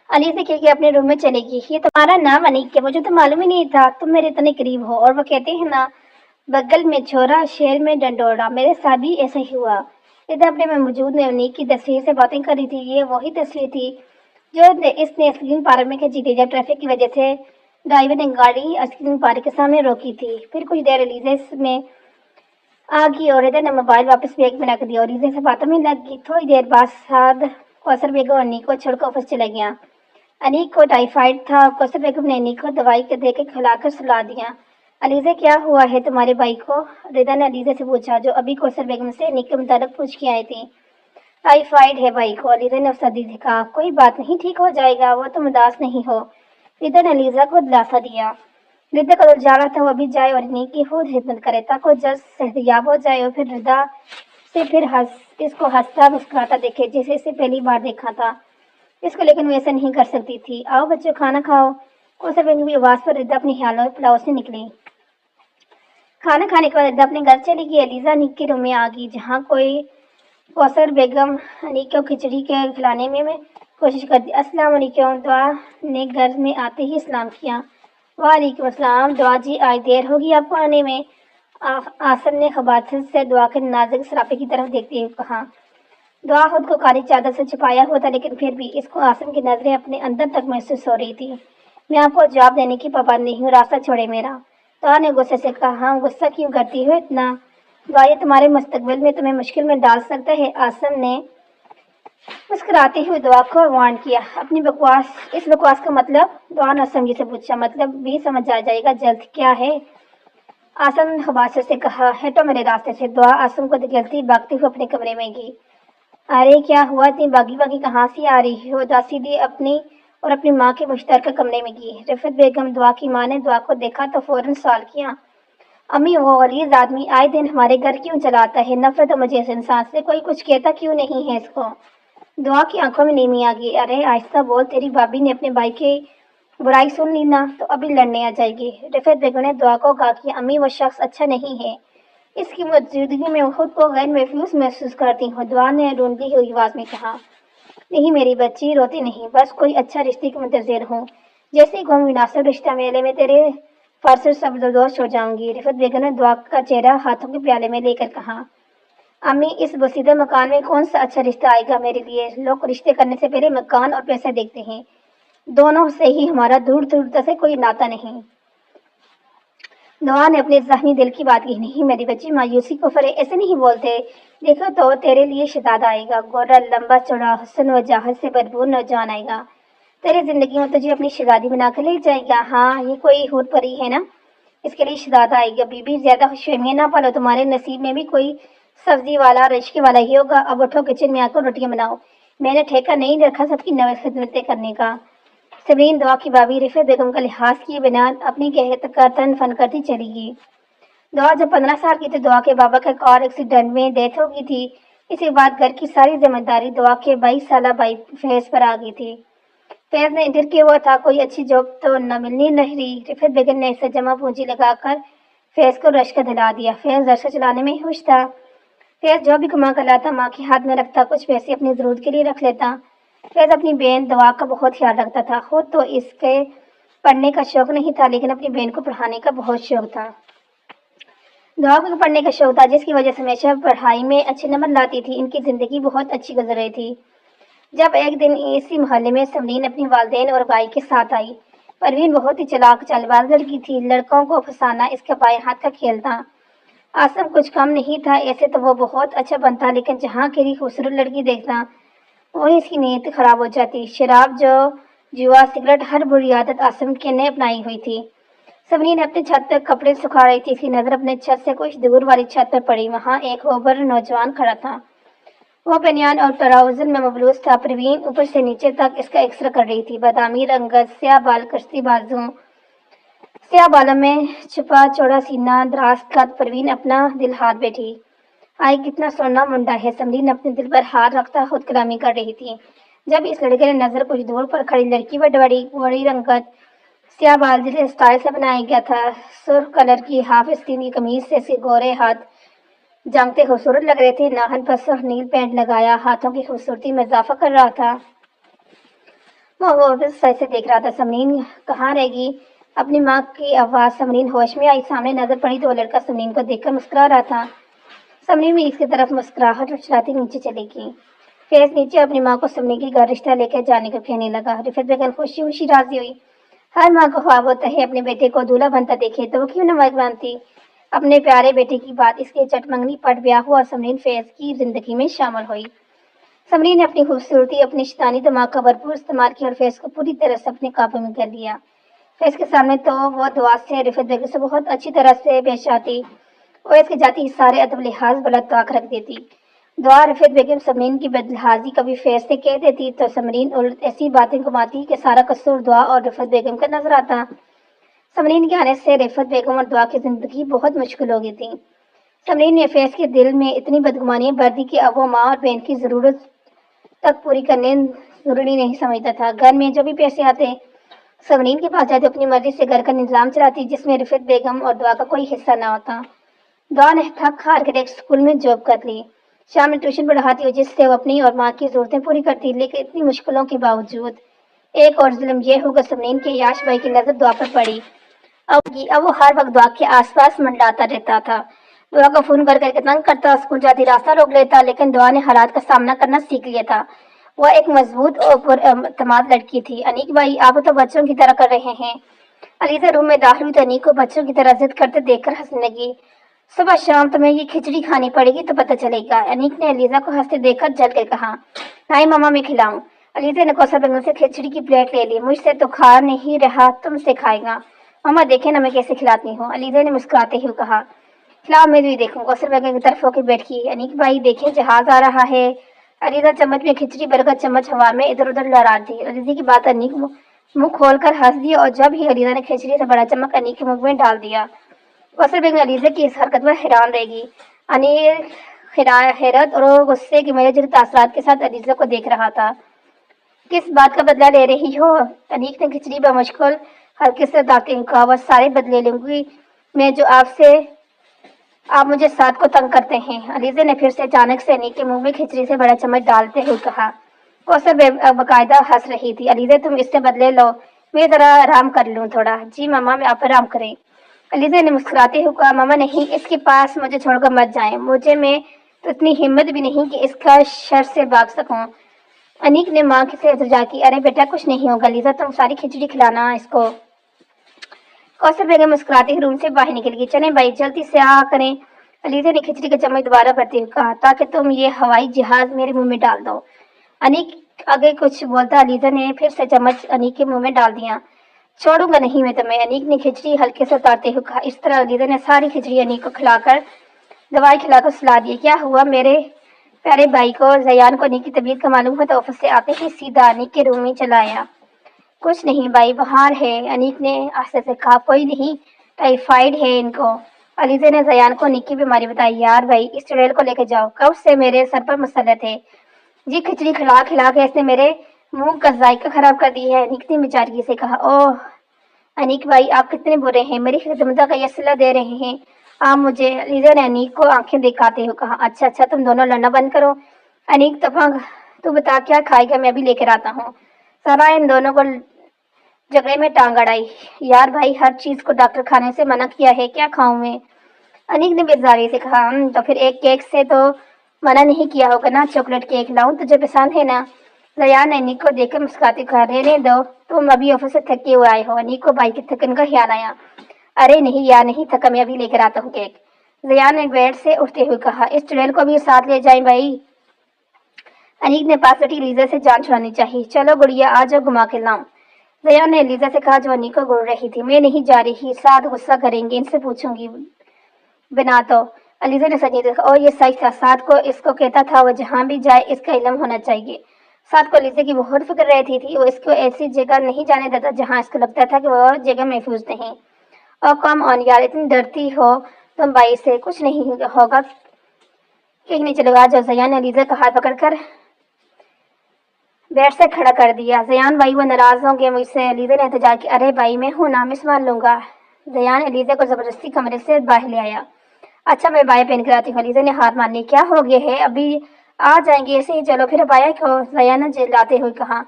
अली से कह के अपने रूम में चली गई। ये तुम्हारा नाम अनीक है, मुझे तो मालूम ही नहीं था तुम मेरे इतने करीब हो। और वो कहते हैं ना, बगल में छोरा शेर में डंडोरा, मेरे साथ भी ऐसा ही हुआ। रिदा अपने में मौजूद ने अनीक की तस्वीर से बातें कर रही थी। ये वही तस्वीर थी जो इसने आइसक्रीम पार्लर में खींची थी, जब ट्रैफिक की वजह से ड्राइवर ने गाड़ी आइसक्रीम पार्लर के सामने रोकी थी। फिर कुछ देर अलीजा में आ गई और रिदा ने मोबाइल वापस बैग में रख दिया और अलीजा से बातों में लग गई। थोड़ी देर बाद साद कौसर बेगम अनीक को छोड़कर ऑफिस चला गया। अनीक को टाइफाइड था। कौसर बेगम ने अनीक को दवाई के दे के खिलाकर सुला दिया। अलीजा, क्या हुआ है तुम्हारे भाई को? रिदा ने अलीजा से पूछा, जो अभी कौसर बेगम से अनीक के मुताबिक पूछ के आई थी। टाइफाइड है भाई को, अलीजा ने उस्तादी से कहा। कोई बात नहीं, ठीक हो जाएगा, वो तुम उदास नहीं हो। रिदा ने अलीजा को दिलासा दिया। रिदा कल जा रहा था, वो अभी जाए और अनीक की खुद खिदमत करे ताकि वो जल्द सेहतयाब हो जाए। और फिर रिदा से फिर इसको हंसता मुस्कुराता देखे जैसे इसे पहली बार देखा था इसको, लेकिन वो ऐसा नहीं कर सकती थी। आओ बच्चों, खाना खाओ। कौसर बेगम की आवाज पर रिदा अपनी ख्यालों में पुलाव से निकली। खाना खाने के बाद रिदा अपने घर चली गई। अलीजा अनीक के रूम में आ गई, जहाँ कोई कौसर बेगम अनीक को खिचड़ी के खिलाने में कोशिश करती। अस्सलाम वालेकुम, दुआ ने घर में आते ही सलाम किया। वालेकुम अस्सलाम, दुआ जी आज देर होगी आपको आने में। आसम ने खबासत से दुआ के नाजुक सराफे की तरफ देखते हुए कहा। दुआ खुद को काली चादर से छुपाया हुआ था, लेकिन फिर भी इसको आसम की नजरें अपने अंदर तक महसूस हो रही थी। मैं आपको जवाब देने की पाबंद नहीं हूँ, रास्ता छोड़े मेरा। दुआ ने गुस्से से कहा। हाँ, गुस्सा क्यों करती हो इतना? दुआ, ये तुम्हारे मुस्तकबिल में तुम्हें मुश्किल में डाल सकता है। आसम ने मुस्कुराते हुए दुआ को वार्न किया। अपनी इस बकवास का मतलब? दुआ ने आसम जी से पूछा। मतलब भी समझ आ जाएगा जल्द। क्या है? आसम ने खबासत से कहा। हटो मेरे रास्ते से। दुआ आसम को धकेलती भागते हुए अपने कमरे में गई। अरे क्या हुआ, इतनी बागी बागी कहाँ से आ रही हो? दुआ सीधी अपनी माँ के मुश्तरका कमरे में गई। रफत बेगम दुआ की माँ ने दुआ को देखा तो फौरन सवाल किया। अम्मी, वो गलीज आदमी आए दिन हमारे घर क्यों चलाता है? नफरत है मुझे इस इंसान से, कोई कुछ कहता क्यों नहीं है इसको? दुआ की आंखों में नीमी आ गई। अरे आहिस्ता बोल, तेरी भाभी ने अपने भाई की बुराई सुन ली ना तो अभी लड़ने आ जाएगी। रफत बेगम ने दुआ को कहा कि अम्मी, वो शख्स अच्छा नहीं है, इसकी मौजूदगी में खुद को गैर महसूस करती हूँ। दुआ ने रूंधी हुई आवाज में कहा। नहीं मेरी बच्ची, रोती नहीं, बस कोई अच्छा रिश्ते की मुंतजिर हूँ। जैसे ही कोई मुनासिब रिश्ता मेले में तेरे फारसे सब दोस्त हो जाऊंगी। रिफत बेगम ने दुआ का चेहरा हाथों के प्याले में लेकर कहा। अम्मी, इस बसीदे मकान में कौन सा अच्छा रिश्ता आएगा मेरे लिए? लोग रिश्ते करने से पहले मकान और पैसा देखते हैं, दोनों से ही हमारा दूर दूर से कोई नाता नहीं। दुआ ने अपने जख्मी दिल की बात की। नहीं मेरी बच्ची, मायूसी को फरे ऐसे नहीं बोलते। देखो तो तेरे लिए शहजादा आएगा, गोरा लंबा चौड़ा हुस्न वजाहत से भरपूर नौजवान आएगा, तेरी जिंदगी में तुझे अपनी शहजादी बनाकर ले जाएगा। हाँ, ये कोई हूर परी है ना, इसके लिए शहजादा आएगा। बीबी, ज्यादा खुशफहमियां ना पालो, तुम्हारे नसीब में भी कोई सब्जी वाला रिश्के वाला ही होगा। अब उठो, किचन में आकर रोटियां बनाओ, मैंने ठेका नहीं रखा सबकी नवज खिदमतें करने का। सबरीन दुआ की भाभी रिफत बेगम का लिहाज किए बिना अपनी तन फन करती चली गई। दुआ जब 15 साल की थी, दुआ के बाबा का कार एक्सीडेंट में डेथ हो गई थी। इसके बाद घर की सारी जिम्मेदारी दुआ के 22 साल भाई फैज पर आ गई थी। फैज ने इंटर किया हुआ था, कोई अच्छी जॉब तो न मिलनी नहीं रही। रिफत बेगम ने इसे जमा पूंजी लगाकर फैज को रश्क दिला दिया। फैज रश्क चलाने में खुश था। फैज जो भी कमा कर लाता माँ के हाथ में रखता, कुछ पैसे अपनी जरूरत के लिए रख लेता। फैज अपनी बहन दुआ का बहुत ख्याल रखता था। खुद तो इसके पढ़ने का शौक नहीं था, लेकिन अपनी बहन को पढ़ाने का बहुत शौक था। दुआ को पढ़ने का शौक था, जिसकी वजह से हमेशा पढ़ाई में अच्छे नंबर लाती थी। इनकी जिंदगी बहुत अच्छी गुजर रही थी। जब एक दिन इसी मोहल्ले में समरीन अपनी वालदेन और भाई के साथ आई। परवीन बहुत ही चालाक चालबाज लड़की थी, लड़कों को फंसाना इसका बाएं हाथ का खेल था। आसम कुछ कम नहीं था, ऐसे तो वो बहुत अच्छा बनता, लेकिन जहाँ की खूबसूरत लड़की देखना वही इसकी नीयत खराब हो जाती। शराब, जुआ, सिगरेट, हर बुरी आदत आसम के ने अपनाई हुई थी। सबरीन अपनी छत पर कपड़े सुखा रही थी। इसकी नजर अपने छत से कुछ दूर वाली छत पर पड़ी। वहां एक होबर नौजवान खड़ा था। وہ بنیان اور ٹراؤزر میں ملبوس تھا۔ پروین اوپر سے نیچے تک اس کا ایکسرے کر رہی تھی۔ بادامی رنگت، سیاہ بال، کشتی بازوں، سیاہ بالوں میں چھپا چوڑا سینہ، دراز قد۔ پروین اپنا دل ہاتھ بیٹھی۔ آئی کتنا سونا منڈا ہے۔ سمرین اپنے دل پر ہاتھ رکھتا خود کلامی کر رہی تھی جب اس لڑکے نے نظر کچھ دور پر کھڑی لڑکی پر ڈالی۔ بڑی رنگت، سیاہ بال، جسے اسٹائل سے بنایا گیا تھا۔ سرخ کلر کی ہاف آستین کی قمیض سے اس کے گورے ہاتھ جانگتے خوبصورت لگ رہے تھے۔ ناخن پر سرخ نیل پینٹ لگایا ہاتھوں کی خوبصورتی میں اضافہ کر رہا تھا۔ وہ سے دیکھ رہا تھا۔ سمرین کہاں رہ گئی؟ اپنی ماں کی آواز۔ سمرین ہوش میں آئی، سامنے نظر پڑی تو وہ لڑکا سمرین کو دیکھ کر مسکرا رہا تھا۔ سمرین بھی اس کی طرف مسکراہٹ اچھلاتی نیچے چلی گئی۔ فیض نیچے اپنی ماں کو سمرین کے گھر رشتہ لے کر جانے کو کہنے لگا۔ رفعت بیگم خوشی خوشی راضی ہوئی۔ ہر ماں کو خواب ہوتا ہے اپنے بیٹے کو دولہا بنتا دیکھے، تو وہ کیوں نہ مانتی اپنے پیارے بیٹے کی بات۔ اس کے چٹ منگنی پٹ بیاہ ہوا اور سمرین فیض کی زندگی میں شامل ہوئی۔ سمرین نے اپنی خوبصورتی، اپنی شیطانی دماغ کا بھرپور استعمال کیا اور فیض کو پوری طرح سے اپنے قابو میں کر لیا۔ فیض کے سامنے تو وہ دعا سے رفعت بیگم سے بہت اچھی طرح سے پیش آتی اور اس کے جاتی ہی سارے ادب لحاظ بلا طاق رکھ دیتی۔ دعا رفعت بیگم سمرین کی بدلحاظی کبھی فیض سے کہہ دیتی تو سمرین الٹ ایسی باتیں گماتی کہ سارا قصور دعا اور رفعت بیگم کا نظر آتا۔ سمرین کے آنے سے رفعت بیگم اور دعا کی زندگی بہت مشکل ہو گئی تھی۔ سمرین نے فیض کے دل میں اتنی بدگمانیاں بھر دی کہ اب وہ ماں اور بہن کی ضرورت تک پوری کرنے ضروری نہیں سمجھتا تھا۔ گھر میں جو بھی پیسے آتے سمرین کے پاس جاتے اپنی مرضی سے گھر کا نظام چلاتی جس میں رفعت بیگم اور دعا کا کوئی حصہ نہ ہوتا۔ دعا نے تھک ہار کر ایک اسکول میں جاب کر لی۔ شام میں ٹیوشن پڑھاتی جس سے وہ اپنی اور ماں کی ضرورتیں پوری کرتی، لیکن اتنی مشکلوں کے باوجود ایک اور ظلم یہ ہوگا سمرین کے یاش بھائی کی نظر دعا پر پڑی۔ اب وہ ہر وقت دعا کے آس پاس منڈلاتا رہتا تھا۔ دعا کو فون کر کے تنگ کرتا، اسکول جاتی راستہ روک لیتا، لیکن دعا نے حالات کا سامنا کرنا سیکھ لیا تھا۔ وہ ایک مضبوط اور پراعتماد لڑکی تھی۔ انیک بھائی آپ تو بچوں کی طرح کر رہے ہیں۔ علیزہ روم میں داخل ہوئی تو انیک کو بچوں کی طرح ضد کرتے دیکھ کر ہنسنے لگی۔ صبح شام تمہیں یہ کھچڑی کھانی پڑے گی تو پتہ چلے گا۔ انیک نے علیزہ کو ہنستے دیکھ کر جل کر کہا، نہیں ماما میں کھلاؤں۔ علیزہ نے کوثر بیگم سے کھچڑی کی پلیٹ لے لی۔ مجھ سے تو کھا نہیں رہا، تم سے کھائے گا۔ ماما دیکھیں نا میں کیسے کھلاتی ہوں، علیزہ نے مسکراتے ہوئے کہا۔ کھلاؤ میں بھی دیکھوں۔ کوثر بیگم کی طرف ہو کے بیٹھ گئی۔ انیک بھائی دیکھیں جہاز آ رہا ہے۔ علیزہ چمچ میں کھچڑی بھر کر چمچ ہوا میں ادھر ادھر لہرا دی۔ علیزہ کی بات انیک منہ کھول کر ہنس دی اور جب ہی علیزہ نے کھچڑی سے بڑا چمچ انیک کے منہ میں ڈال دیا۔ کوثر بیگم علیزہ کی اس حرکت پر حیران رہ گئی۔ انیک حیرت اور غصے کے متجدد تاثرات کے ساتھ علیزہ کو دیکھ رہا تھا۔ کس بات کا بدلہ لے رہی ہو؟ انیک نے کھچڑی بمشکل ہلکے سے ڈالتے ہوئے کہا، وہ سارے بدلے لوں گی میں جو آپ مجھے ساتھ کو تنگ کرتے ہیں۔ علیزہ نے پھر سے اچانک سے انیک کے منہ میں کھچڑی سے بڑا چمچ ڈالتے ہوئے کہا۔ کوثر باقاعدہ ہنس رہی تھی۔ علیزہ تم اس سے بدلے لو، میں ذرا آرام کر لوں تھوڑا۔ جی ماما میں آپ آرام کریں۔ علیزہ نے مسکراتے ہوئے کہا، ماما نہیں، اس کے پاس مجھے چھوڑ کر مت جائیں، مجھے میں تو اتنی ہمت بھی نہیں کہ اس کا شر سے بھاگ سکوں۔ انیک نے ماں سے التجا کی، ارے بیٹا کچھ نہیں ہوگا، علیزہ تم ساری کھچڑی کھلانا اس کو۔ کوثر بیگم مسکراتے ہوئے روم سے باہر نکل گئی۔ چلیں بھائی جلدی سے کریں۔ علیزہ نے کھچڑی کا چمچ دوبارہ بھرتے ہوئے کہا، تاکہ تم یہ ہوائی جہاز میرے منہ میں ڈال دو۔ انیک آگے کچھ بولتا علیزہ نے پھر سے چمچ انیک کے منہ میں ڈال دیا۔ چھوڑوں گا نہیں میں تمہیں، انیک نے کھچڑی ہلکے سے اتارتے ہوئے کہا۔ اس طرح علیزہ نے ساری کھچڑی انیک کو کھلا کر دوائی کھلا کر سلا دی۔ کیا ہوا میرے پیارے بھائی کو؟ زیان کو انیک کی طبیعت کا معلوم ہوا تو آفس سے آتے ہی سیدھا انیک کے روم میں چلا آیا۔ کچھ نہیں بھائی، بخار ہے، انیک نے آہستہ سے کہا۔ کوئی نہیں، ٹائیفائڈ ہے ان کو۔ علیزہ نے زیان کو انیک کی بیماری بتائی۔ یار بھائی اس چڑیل کو لے کے جاؤ، کب سے میرے سر پر مسلط ہے، جی کھچڑی کھلا کھلا کے اس نے میرے منہ کا ذائقہ خراب کر دی ہے، انیک نے بیچارگی سے کہا۔ اوہ انیک بھائی آپ کتنے برے ہیں، میری خدمت کا یہ صلہ دے رہے ہیں آپ مجھے۔ علیزہ نے انیک کو آنکھیں دکھاتے ہوئے کہا، اچھا تم دونوں لڑنا بند کرو۔ انیک تو بتا کیا کھائے گا، میں بھی لے کر آتا ہوں۔ سارا ان دونوں کو جھگڑے میں ٹانگ اڑائی۔ یار بھائی ہر چیز کو ڈاکٹر کھانے سے منع کیا ہے، کیا کھاؤں میں؟ انیک نے بیزاری سے کہا، تو پھر ایک کیک سے تو منع نہیں کیا ہوگا نا، چاکلیٹ کیک لاؤں تجھے پسند ہے نا؟ زیان نے انیک کو دیکھ کر مسکراتے کہا، رہنے دو، تم ابھی آفس سے تھکے ہوئے آئے ہو۔ انیک کو بھائی کی تھکن کا خیال آیا۔ ارے نہیں یار نہیں تھکا، میں ابھی لے کر آتا ہوں کیک، زیان نے بیڈ سے اٹھتے ہوئے کہا۔ اس چڑیل کو بھی ساتھ لے جائیں بھائی، انیک نے پاس بیٹھی علیزہ سے جان چھڑانی چاہیے۔ چلو گڑیا آ جاؤ گھما کے لاؤں، زیان نے علیزہ سے کہا جو انیک کو گڑ رہی تھی۔ میں نہیں جا رہی، ساتھ غصہ کریں گے، ان سے پوچھوں گی بنا تو۔ अलीज़ा ने सजीद देखा और ये सच था। साद को इसको कहता था वो जहाँ भी जाए इसका इल्म होना चाहिए। साद को अलीज़ा की बहुत फिक्र रहती थी। वो इसको ऐसी जगह नहीं जाने देता जहाँ इसको लगता था कि वह जगह महफूज नहीं। और कम ऑन यार, इतनी डरती हो तुम बाई से, कुछ नहीं होगा, कहीं नहीं चलेगा। जो जयान ने अलीज़ा का हाथ पकड़कर बेड से खड़ा कर दिया। जयान भाई वो नाराज होंगे मुझसे। अलीज़ा ने एहतजाज किया, अरे भाई मैं हूं ना, मैं संभाल लूंगा। जयान अलीज़ा को जबरदस्ती कमरे से बाहर ले आया। अच्छा मैं बाया पहन कर आती हूँ। अलीज़ा ने हाथ मारनी, क्या हो गया है, अभी आ जाएंगे, ऐसे ही चलो। फिर बाया क्यों, जयान ने चिल्लाते हुए कहा।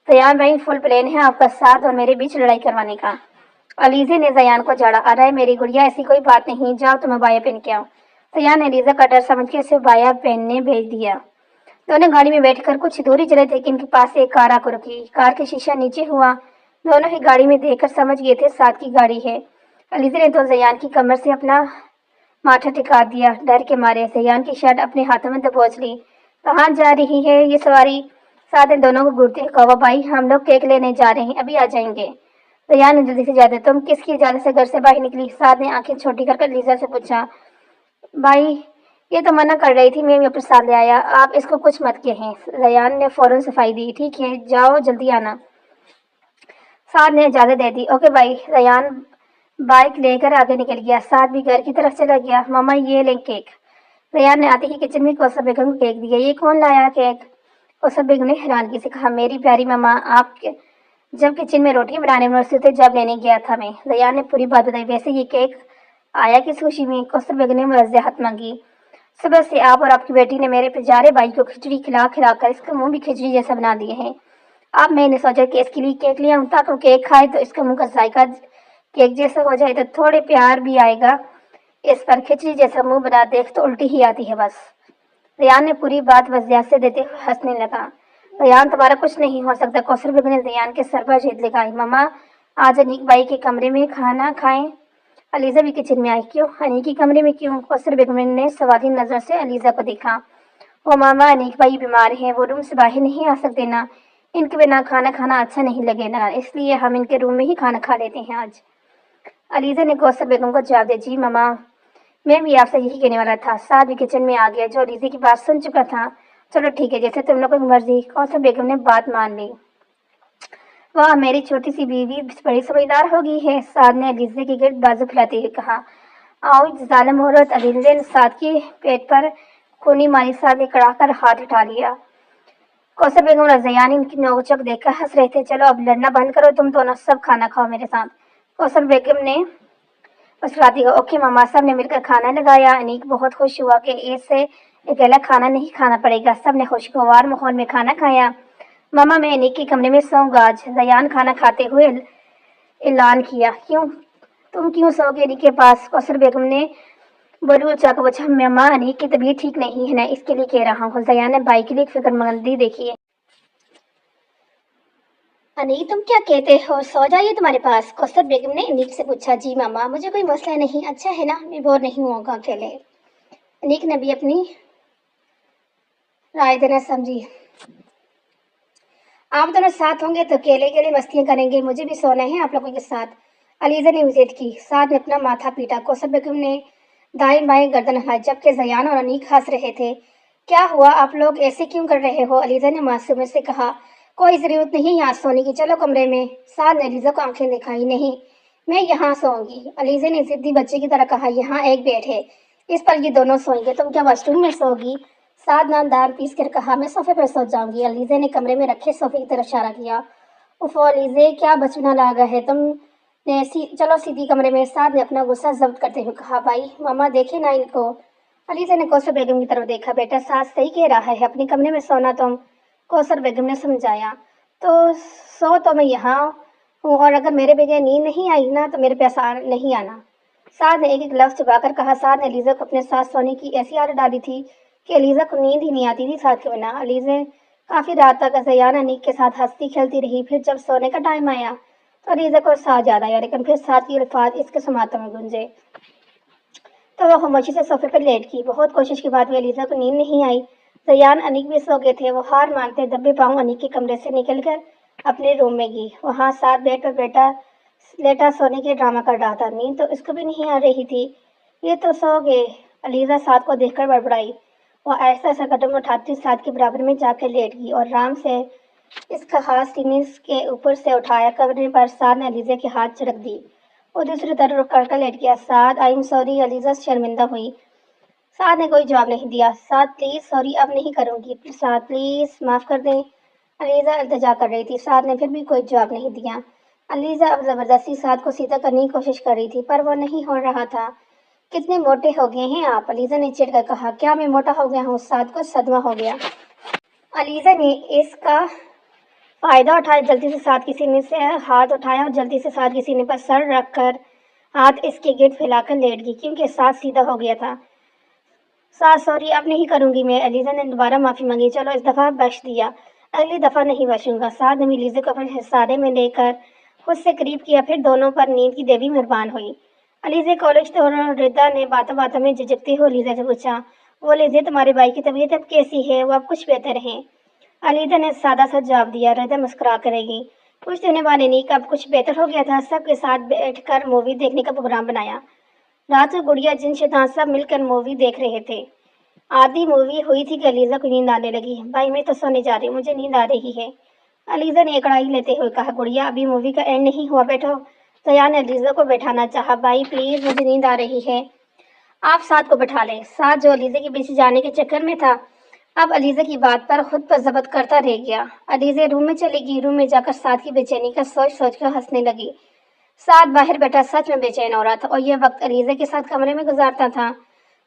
जयान भाई फुल प्लान है आपका साथ और मेरे बीच लड़ाई करवाने का। अलीज़ा ने जयान को झाड़ा, अरे मेरी गुड़िया ऐसी कोई बात नहीं, जाओ तुम्हें बाया पहन के आओ। जयान ने अलीज़ा का डर समझ के उसे बाया पहनने भेज दिया। दोनों गाड़ी में बैठकर कुछ दूरी चले थे कि इनके पास एक कार आकर रुकी। कार का शीशा नीचे हुआ। दोनों ही गाड़ी में देखकर समझ गए थे साथ की गाड़ी है। अलीज़ा ने तो जयान की कमर से अपना माथा टिका दिया। डर के मारे जयान की शर्ट अपने हाथों में दबोच ली। कहाँ जा रही है ये सवारी, साथ इन दोनों को घूरते कहा, भाई हम लोग केक लेने जा रहे हैं, अभी आ जाएंगे। जयान ने जल्दी से जाते, तुम किसकी इजाजत से घर से बाहर निकली। साथ ने आंखें छोटी कर अलीज़ा से पूछा। भाई ये तो मना कर रही थी, मैं भी अपने साथ ले आया, आप इसको कुछ मत कहें। जयान ने फौरन सफाई दी, ठीक है जाओ जल्दी आना। साद ने इजाजत दे दी, ओके भाई। जयान बाइक लेकर आगे निकल गया। साद भी घर की तरफ चला गया। मामा ये लें केक। जयान ने आते ही किचन में कौसर बेगम को केक दिया। ये कौन लाया केक। कौसर बेगम ने हैरानगी से कहा, मेरी प्यारी मामा, आप जब किचन में रोटी बनाने में थे जब लेने गया था मैं। जयान ने पूरी बात बताई। वैसे ये केक आया किस खुशी में। कौसर बेगम ने वजह मांगी। सुबह से आप और आपकी बेटी ने मेरे प्यारे भाई को खिचड़ी खिला खिला कर इसका मुंह भी खिचड़ी जैसा बना दिए हैं। अब मैंने सोचा कि इसके लिए केक लिया हूँ ताकि वो केक खाए तो इसका मुंह का जायका केक जैसा हो जाए, तो थोड़े प्यार भी आएगा। इस पर खिचड़ी जैसा मुंह बना देख तो उल्टी ही आती है बस। रियान ने पूरी बात वजह से देते हुए हंसने लगा। रियान तुम्हारा कुछ नहीं हो सकता। कौसर बेगम ने रियान के सर पर जीत लगाई। मामा आज अनीक भाई के कमरे में खाना खाएं। अलीज़ा भी किचन में आई। क्यों, अनीक के कमरे में क्यों। कौसर बेगम ने सवाली नजर से अलीज़ा को देखा। वो मामा अनीक भाई बीमार हैं, वो रूम से बाहर नहीं आ सकते ना, इनके बिना खाना खाना अच्छा नहीं लगे ना, इसलिए हम इनके रूम में ही खाना खा लेते हैं आज। अलीज़ा ने कौसर बेगम को जवाब दिया, जी मामा मैं भी आपसे यही कहने वाला था। साथ भी किचन में आ गया जो अलीज़ा की बात सुन चुका था। चलो ठीक है, जैसे तुम लोगों की मर्जी। कौसर बेगम ने बात मान ली। वाह मेरी छोटी सी बीवी बड़ी समझदार हो गई है। साद ने अलीज़ा के गिर्द बाजू फैलाते हुए कहा। आओ जालिम औरत। अलीज़ा ने साद के पेट पर खूनी मारी। साद ने कड़ा कर हाथ उठा लिया। कौसर बेगम और जयान इनकी नोकझोंक देखकर हंस रहे थे। चलो अब लड़ना बंद करो, तुम दोनों सब खाना खाओ मेरे साथ। कौसर बेगम ने मुस्कुराती कहा, ओके मामा। सब ने मिलकर खाना लगाया। अनीक बहुत खुश हुआ कि इससे अकेला खाना नहीं खाना पड़ेगा। सब ने खुशगवार माहौल में खाना खाया। मामा मैं अनीक के कमरे में सोऊंगा आज। जयान खाना खाते हुए ऐलान किया। क्यों, तुम क्यों सोओगे अनीक के पास। कौसर बेगम ने बोलू चाक पूछा। मामा अनीक की तबीयत ठीक नहीं है ना, इसके लिए कह रहा हूँ। जयान ने भाई के लिए फिक्रमंदी देखी है। अनीक तुम क्या कहते हो, सो जाइए तुम्हारे पास। कौसर बेगम ने अनीक से पूछा। जी मामा मुझे कोई मसला नहीं, अच्छा है ना, मैं बोर नहीं होगा अकेले। अनीक ने भी अपनी राय देना समझी। आप दोनों साथ होंगे तो अकेले अकेले मस्तियां करेंगे, मुझे भी सोना है आप लोगों के साथ। अलीज़ा ने जिद की। साथ में अपना माथा पीटा। कौसर बेगम ने दाएं बाएं गर्दन हिलाई जबकि जयान और अनीक हंस रहे थे। क्या हुआ, आप लोग ऐसे क्यों कर रहे हो। अलीज़ा ने मासूमियत से कहा। कोई जरूरत नहीं यहाँ सोने की, चलो कमरे में। साथ ने अलीज़ा को आंखें दिखाई। नहीं मैं यहाँ सोऊंगी। अलीज़ा ने जिद्दी बच्चे की तरह कहा। यहाँ एक बेड है, इस पर ये दोनों सोएंगे, तुम क्या वॉशरूम में सोगी। साथ ने दांत पीस कर कहा, मैं सोफे पर सो जाऊंगी। अलीज़ा ने कमरे में रखे सोफे की तरफ इशारा किया। उफ अलीज़ा क्या बचपना लगा है तुमने, चलो सीधी कमरे में। साथ ने अपना गुस्सा जब्त करते हुए कहा, भाई मामा देखे ना इनको। अलीज़ा ने कौसर बेगम की तरफ देखा। बेटा सास सही कह रहा है, अपने कमरे में सोना तुम। कौसर बेगम ने समझाया। तो सो तो मैं यहाँ हूँ, और अगर मेरे बगैर नींद नहीं आई ना तो मेरे पास नहीं आना। साथ ने एक एक लफ्ज़ चुबाकर कहा। साथ ने अलीज़ा को अपने साथ सोने की ऐसी आदत डाली थी कि अलीज़ा को नींद ही नहीं आती थी साथ के बिना। अलीज़ा काफ़ी रात तक जयान अनीक के साथ हंसती खेलती रही। फिर जब सोने का टाइम आया तो अलीज़ा को साथ याद आया, लेकिन फिर साथ की अल्फाज इसके समातों में गूंजे तो वह खामोशी से सोफे पर लेट गई। बहुत कोशिश के बाद भी अलीज़ा को नींद नहीं आई। जयान अनीक भी सो गए थे। वो हार मानते दबे पाँव अनीक के कमरे से निकलकर अपने रूम में गई। वहाँ साथ बेड पर बेटा लेटा सोने के ड्रामा कर रहा था। नींद तो इसको भी नहीं आ रही थी। ये तो सो गए। अलीज़ा साद को देखकर बड़बड़ाई। वो ऐसा ऐसा कदम उठाती साद के बराबर में जाकर लेट गई और आराम से इसका हाथ सीने के ऊपर से उठाया करने पर साद ने अलीज़ा के हाथ झड़क दी। वो दूसरी तरफ रुक कर लेट गया। साद, आई एम सॉरी। अलीज़ा शर्मिंदा हुई। साद ने कोई जवाब नहीं दिया। साद, प्लीज़ सॉरी अब नहीं करूँगी। साद, प्लीज़ माफ़ कर दें। अलीज़ा इल्तिजा कर रही थी। साद ने फिर भी कोई जवाब नहीं दिया। अलीज़ा अब ज़बरदस्ती साद को सीधा करने की कोशिश कर रही थी, पर वो नहीं हो रहा था। कितने मोटे हो गए हैं आप, अलीज़ा ने चिढ़कर कहा। क्या मैं मोटा हो गया हूँ? साद को सदमा हो गया। अलीज़ा ने इसका फ़ायदा उठाया, जल्दी से साद के सीने से हाथ उठाया और जल्दी से साद के सीने पर सर रखकर हाथ इसके गिर्द फैलाकर लेट गई, क्योंकि साद सीधा हो गया था। साद, सॉरी अब नहीं करूँगी मैं। अलीज़ा ने दोबारा माफ़ी मांगी। चलो इस दफ़ा बख्श दिया, अगली दफ़ा नहीं बख्शूंगा। साद ने अलीज़ा को अपने हिसारे में लेकर खुद से करीब किया, फिर दोनों पर नींद की देवी मेहरबान हुई। अलीज़ा कॉलेज तो रिदा ने बातों बातों में झिझकते हुए अलीज़ा से पूछा, वो अलीज़ा तुम्हारे भाई की तबीयत अब कैसी है? वो अब कुछ बेहतर है? अलीज़ा ने सादा सा जवाब दिया। रिदा मुस्कुरा करेगी, कुछ देने वाले नहीं, कब कुछ बेहतर हो गया था। सबके साथ बैठकर मूवी देखने का प्रोग्राम बनाया। रात को गुड़िया जिन शैतान सब मिलकर मूवी देख रहे थे। आधी मूवी हुई थी कि अलीज़ा को नींद आने लगी। भाई मैं तो सोने जा रही हूँ, मुझे नींद आ रही है। अलीज़ा ने कड़ाई लेते हुए कहा। गुड़िया अभी मूवी का एंड नहीं हुआ, बैठो। जया ने अलीज़ा को बैठाना चाहा। भाई प्लीज़ मुझे नींद आ रही है, आप साद को बैठा लें। साद जो अलीज़ा के पीछे जाने के चक्कर में था, अब अलीज़ा की बात पर खुद पर जब्त करता रह गया। अलीज़ा रूम में चली गई। रूम में जाकर साद की बेचैनी का सोच सोच कर हंसने लगी। साद बाहर बैठा सच में बेचैन हो रहा था और यह वक्त अलीज़ा के साथ कमरे में गुजारता था।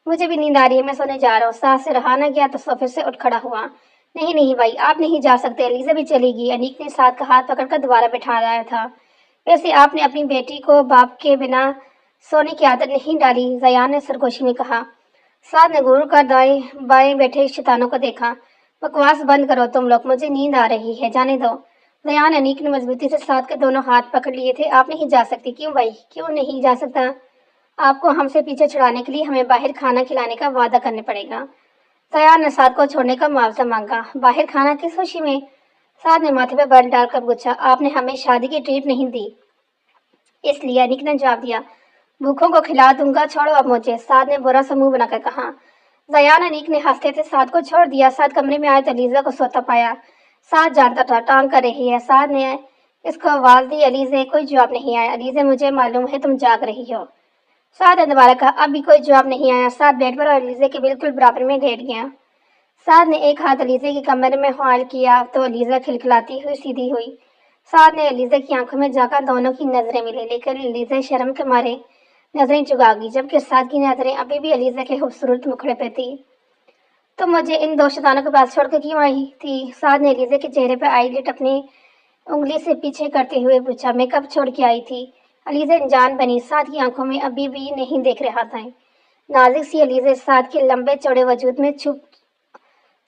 मुझे भी नींद आ रही है, मैं सोने जा रहा हूँ। साद से रहा न गया तो सोफे से उठ खड़ा हुआ। नहीं नहीं भाई, आप नहीं जा सकते। अलीज़ा भी चली गई। अनीक ने साद का हाथ पकड़कर दोबारा बैठा लाया था। वैसे आपने अपनी बेटी को बाप के बिना सोने की आदत नहीं डाली, जयान ने सरगोशी में कहा। साद ने घूर कर दाएं बाएं बैठे शैतानों को देखा। बकवास बंद करो तुम लोग, मुझे नींद आ रही है, जाने दो। जयान अनीक ने मजबूती से साद के दोनों हाथ पकड़ लिए थे। आप नहीं जा सकती। क्यों भाई, क्यों नहीं जा सकता? आपको हमसे पीछे छुड़ाने के लिए हमें बाहर खाना खिलाने का वादा करना पड़ेगा। जयान ने साद को छोड़ने का मुआवजा मांगा। बाहर खाना किस खुशी में? साद ने माथे पर बल डालकर पूछा। आपने हमें शादी की ट्रीट नहीं दी, इसलिए। अनीक ने जवाब दिया। भूखों को खिला दूंगा, छोड़ो अब मुझे। साद ने बुरा सा मुंह बनाकर कहा। जयान अनीक ने हंसते थे साद को छोड़ दिया। साद कमरे में आए तो अलीज़ा को सोता पाया। साद जानता था टांग कर रही है। साद ने इसको आवाज दी। अलीज़ा, कोई जवाब नहीं आया। अलीज़ा, मुझे मालूम है तुम जाग रही हो। साद ने दोबारा कहा। अब भी कोई जवाब नहीं आया। साद बेड पर और अलीज़ा के बिल्कुल बराबर में लेट गया। साद ने एक हाथ अलीज़ा के कमरे में हाल किया तो अलीज़ा खिलखिलाती हुई सीधी हुई। साद ने अलीज़ा की आंखों में जाकर दोनों की नजरें मिले, लेकिन अलीज़ा शर्म के मारे नजरें चुका गई, जबकि साद की नजरें अभी भी अलीज़ा के खूबसूरत मुखड़े पे थी। तो मुझे इन दो शैतानों के पास छोड़कर क्यों आई थी? साद ने अलीज़ा के चेहरे पर आईलिट अपनी उंगली से पीछे करते हुए पूछा। मैं कब छोड़ के आई थी? अलीज़ा अनजान बनी। साद की आंखों में अभी भी नहीं देख रहा था। नाजुक सी अलीज़ा साद के लंबे चौड़े वजूद में छुप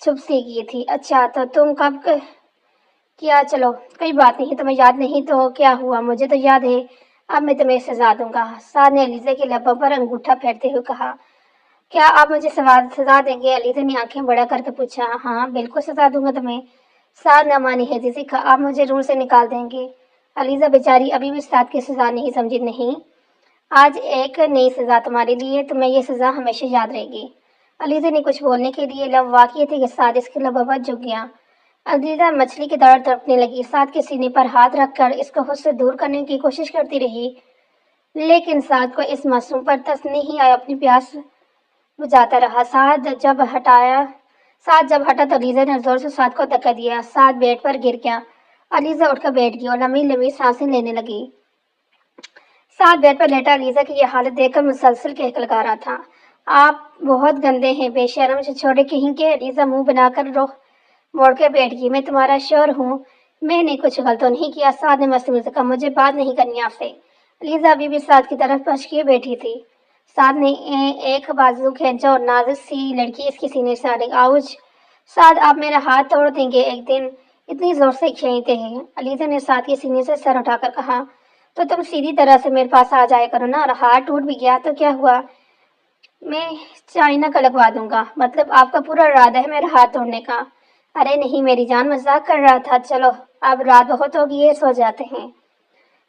छुप सी गई थी। अच्छा तो तुम कब किया? चलो कोई बात नहीं, तुम्हें याद नहीं तो क्या हुआ, मुझे तो याद है। अब मैं तुम्हें सजा दूंगा। साद ने अलीज़ा के लबों पर अंगूठा फेरते हुए कहा। क्या आप मुझे सजा देंगे? अलीज़ा ने आंखें बड़ा करके पूछा। हाँ बिल्कुल सजा दूंगा तुम्हें। साद ने मानी है जैसे कहा। आप मुझे रूम से निकाल देंगे? अलीज़ा बेचारी अभी भी साद की सजा नहीं समझी। नहीं, आज एक नई सजा तुम्हारे लिए, तुम्हें ये सजा हमेशा याद रहेगी। अलीज़ा ने कुछ बोलने के लिए लब वाक़ई थे कि साद इसके लबों पर झुक गया। अलीज़ा मछली की तरह तड़पने लगी। साद के सीने पर हाथ रखकर इसको खुद से दूर करने की कोशिश करती रही, लेकिन साद को इस मासूम पर तरस नहीं आया। अपनी प्यास बुझाता रहा। साद जब हटा तो अलीज़ा ने जोर से साद को धक्का दिया। साद बेड पर गिर गया। अलीज़ा उठकर बैठ गई और लंबी लंबी सांसें लेने लगी। साद बेड पर लेटा अलीज़ा की यह हालत देखकर मुसलसल कहलगा रहा था। आप बहुत गंदे हैं, बेशर्म से छोड़े कहीं के। अलीज़ा मुंह बनाकर रुख मोड़ के बैठ गई। मैं तुम्हारा शोर हूँ, मैंने कुछ गलत तो नहीं किया। साद ने मस्ती में कहा। मुझे बात नहीं करनी आपसे। अलीज़ा अभी भी साद की तरफ पहुँच के बैठी थी। साद ने एक बाजू खींचा और नाजुक सी लड़की इसके सीने से आ गई। आउच! साद, आप मेरा हाथ तोड़ देंगे एक दिन, इतनी जोर से खींचते हैं। अलीज़ा ने साद के सीने से सर उठाकर कहा। तो तुम सीधी तरह से मेरे पास आ जाया करो ना। हाथ टूट भी गया तो क्या हुआ, मैं चाइना का लगवा दूंगा। मतलब आपका पूरा इरादा है मेरा हाथ तोड़ने का? अरे नहीं मेरी जान, मजाक कर रहा था। चलो अब रात बहुत होगी है, सो जाते हैं।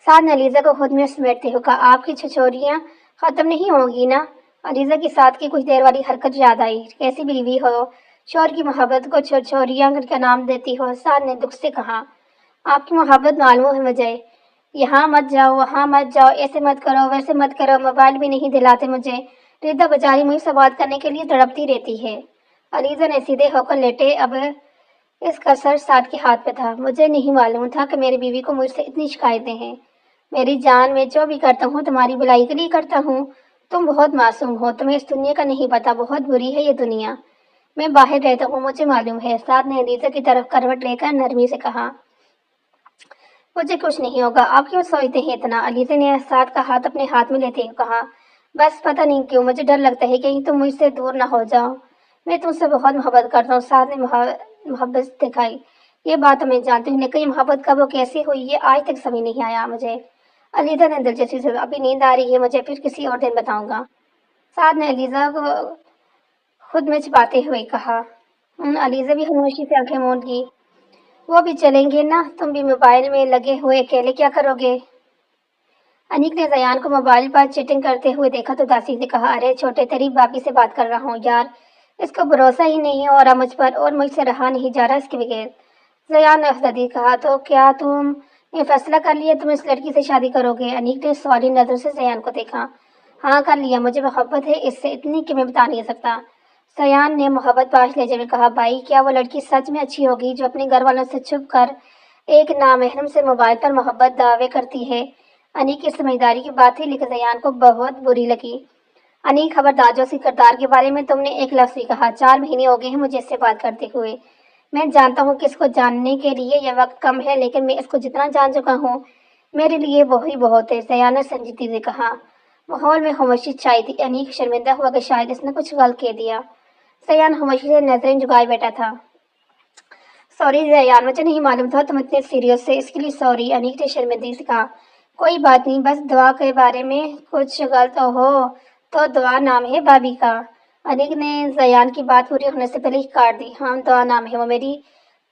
साद ने अलीज़ा को खुद में समेटते हुए कहा। आपकी छिछोरियाँ खत्म नहीं होगी ना? अलीज़ा की साथ की कुछ देर वाली हरकत याद आई। कैसी बीवी हो, शौहर की मोहब्बत को छोरियां का नाम देती हो। साद ने दुख से कहा, आपकी मोहब्बत मालूम है मुझे। यहाँ मत जाओ, वहाँ मत जाओ, ऐसे मत करो, वैसे मत करो, मोबाइल भी नहीं दिलाते मुझे। रिदा बेचारी मुझसे बात करने के लिए तड़पती रहती है। अलीज़ा ने सीधे होकर लेटे। अब इसका सर साद के हाथ पे था। मुझे नहीं मालूम था कि मेरी बीवी को मुझसे इतनी शिकायतें हैं। मेरी जान, मैं जो भी करता हूँ तुम्हारी भलाई के लिए करता हूँ। तुम बहुत मासूम हो, तुम्हें इस दुनिया का नहीं पता, बहुत बुरी है ये दुनिया। मैं बाहर रहता हूँ, मुझे मालूम है। साद ने अलीज़ा की तरफ करवट लेकर नरमी से कहा, मुझे कुछ नहीं होगा, आप क्यों सोचते हैं इतना। अलीज़ा ने साद का हाथ अपने हाथ में लेते हुए कहा, बस पता नहीं क्यों मुझे डर लगता है कहीं तुम मुझसे दूर ना हो जाओ। मैं तुमसे बहुत मोहब्बत करता हूँ। साद ने मोहब्बत दिखाई। ये बात तो मैं जानती हूँ, लेकिन मोहब्बत कब और कैसे हुई ये आज तक समझ नहीं आया मुझे। अलीज़ा ने दिलचस्पी से, अभी नींद आ रही है मुझे, फिर किसी और दिन बताऊंगा। साद ने अलीज़ा को खुद में छिपाते हुए कहा। अलीज़ा भी खामोशी से आंखें मूंद गई। वो भी चलेंगे ना, तुम भी मोबाइल में लगे हुए अकेले क्या करोगे। अनीक ने जयान को मोबाइल पर चैटिंग करते हुए देखा तो दासी से कहा, अरे छोटे, तेरी भाभी से बात कर रहा हूँ यार, इसको भरोसा ही नहीं हो रहा मुझ पर, और मुझसे रहा नहीं जा रहा इसके बगैर। जयान ने अफसदी कहा, तो क्या तुम ये फैसला कर लिया तुम इस लड़की से शादी करोगे। अनीक ने सवाली नजर से जयान को देखा। हाँ कर लिया, मुझे मोहब्बत है इससे इतनी कि मैं बता नहीं सकता। सयान ने मोहब्बत पाश लेते हुए कहा, भाई क्या वो लड़की सच में अच्छी होगी जो अपने घर वालों से छुप कर एक नामहरम से मोबाइल पर मोहब्बत दावे करती है। अनी की समझदारी की बात थी, लेकिन जयान को बहुत बुरी लगी। अनी खबरदार, जो उसके किरदार के बारे में तुमने एक लफ्ज भी कहा। 4 महीने हो गए हैं मुझे इससे बात करते हुए। मैं जानता हूँ कि इसको जानने के लिए यह वक्त कम है, लेकिन मैं इसको जितना जान चुका हूँ मेरे लिए वही बहुत है। जयान ने संजीदगी से कहा। माहौल में खामोशी छाई थी। अनीक शर्मिंदा हुआ कि शायद इसने कुछ गलत कह दिया। सयान खामोशी से नजरें झुकाए बैठा था। सॉरी जयान, मुझे नहीं मालूम था तुम इतने सीरियस है, इसके लिए सॉरी। अनीक ने शर्मिंदगी से कहा, कोई बात नहीं, बस दुआ के बारे में कुछ गलत हो तो दुआ नाम है भाभी का। अनीक ने जयान की बात पूरी होने से पहले ही काट दी। हाँ दुआ नाम है, वो मेरी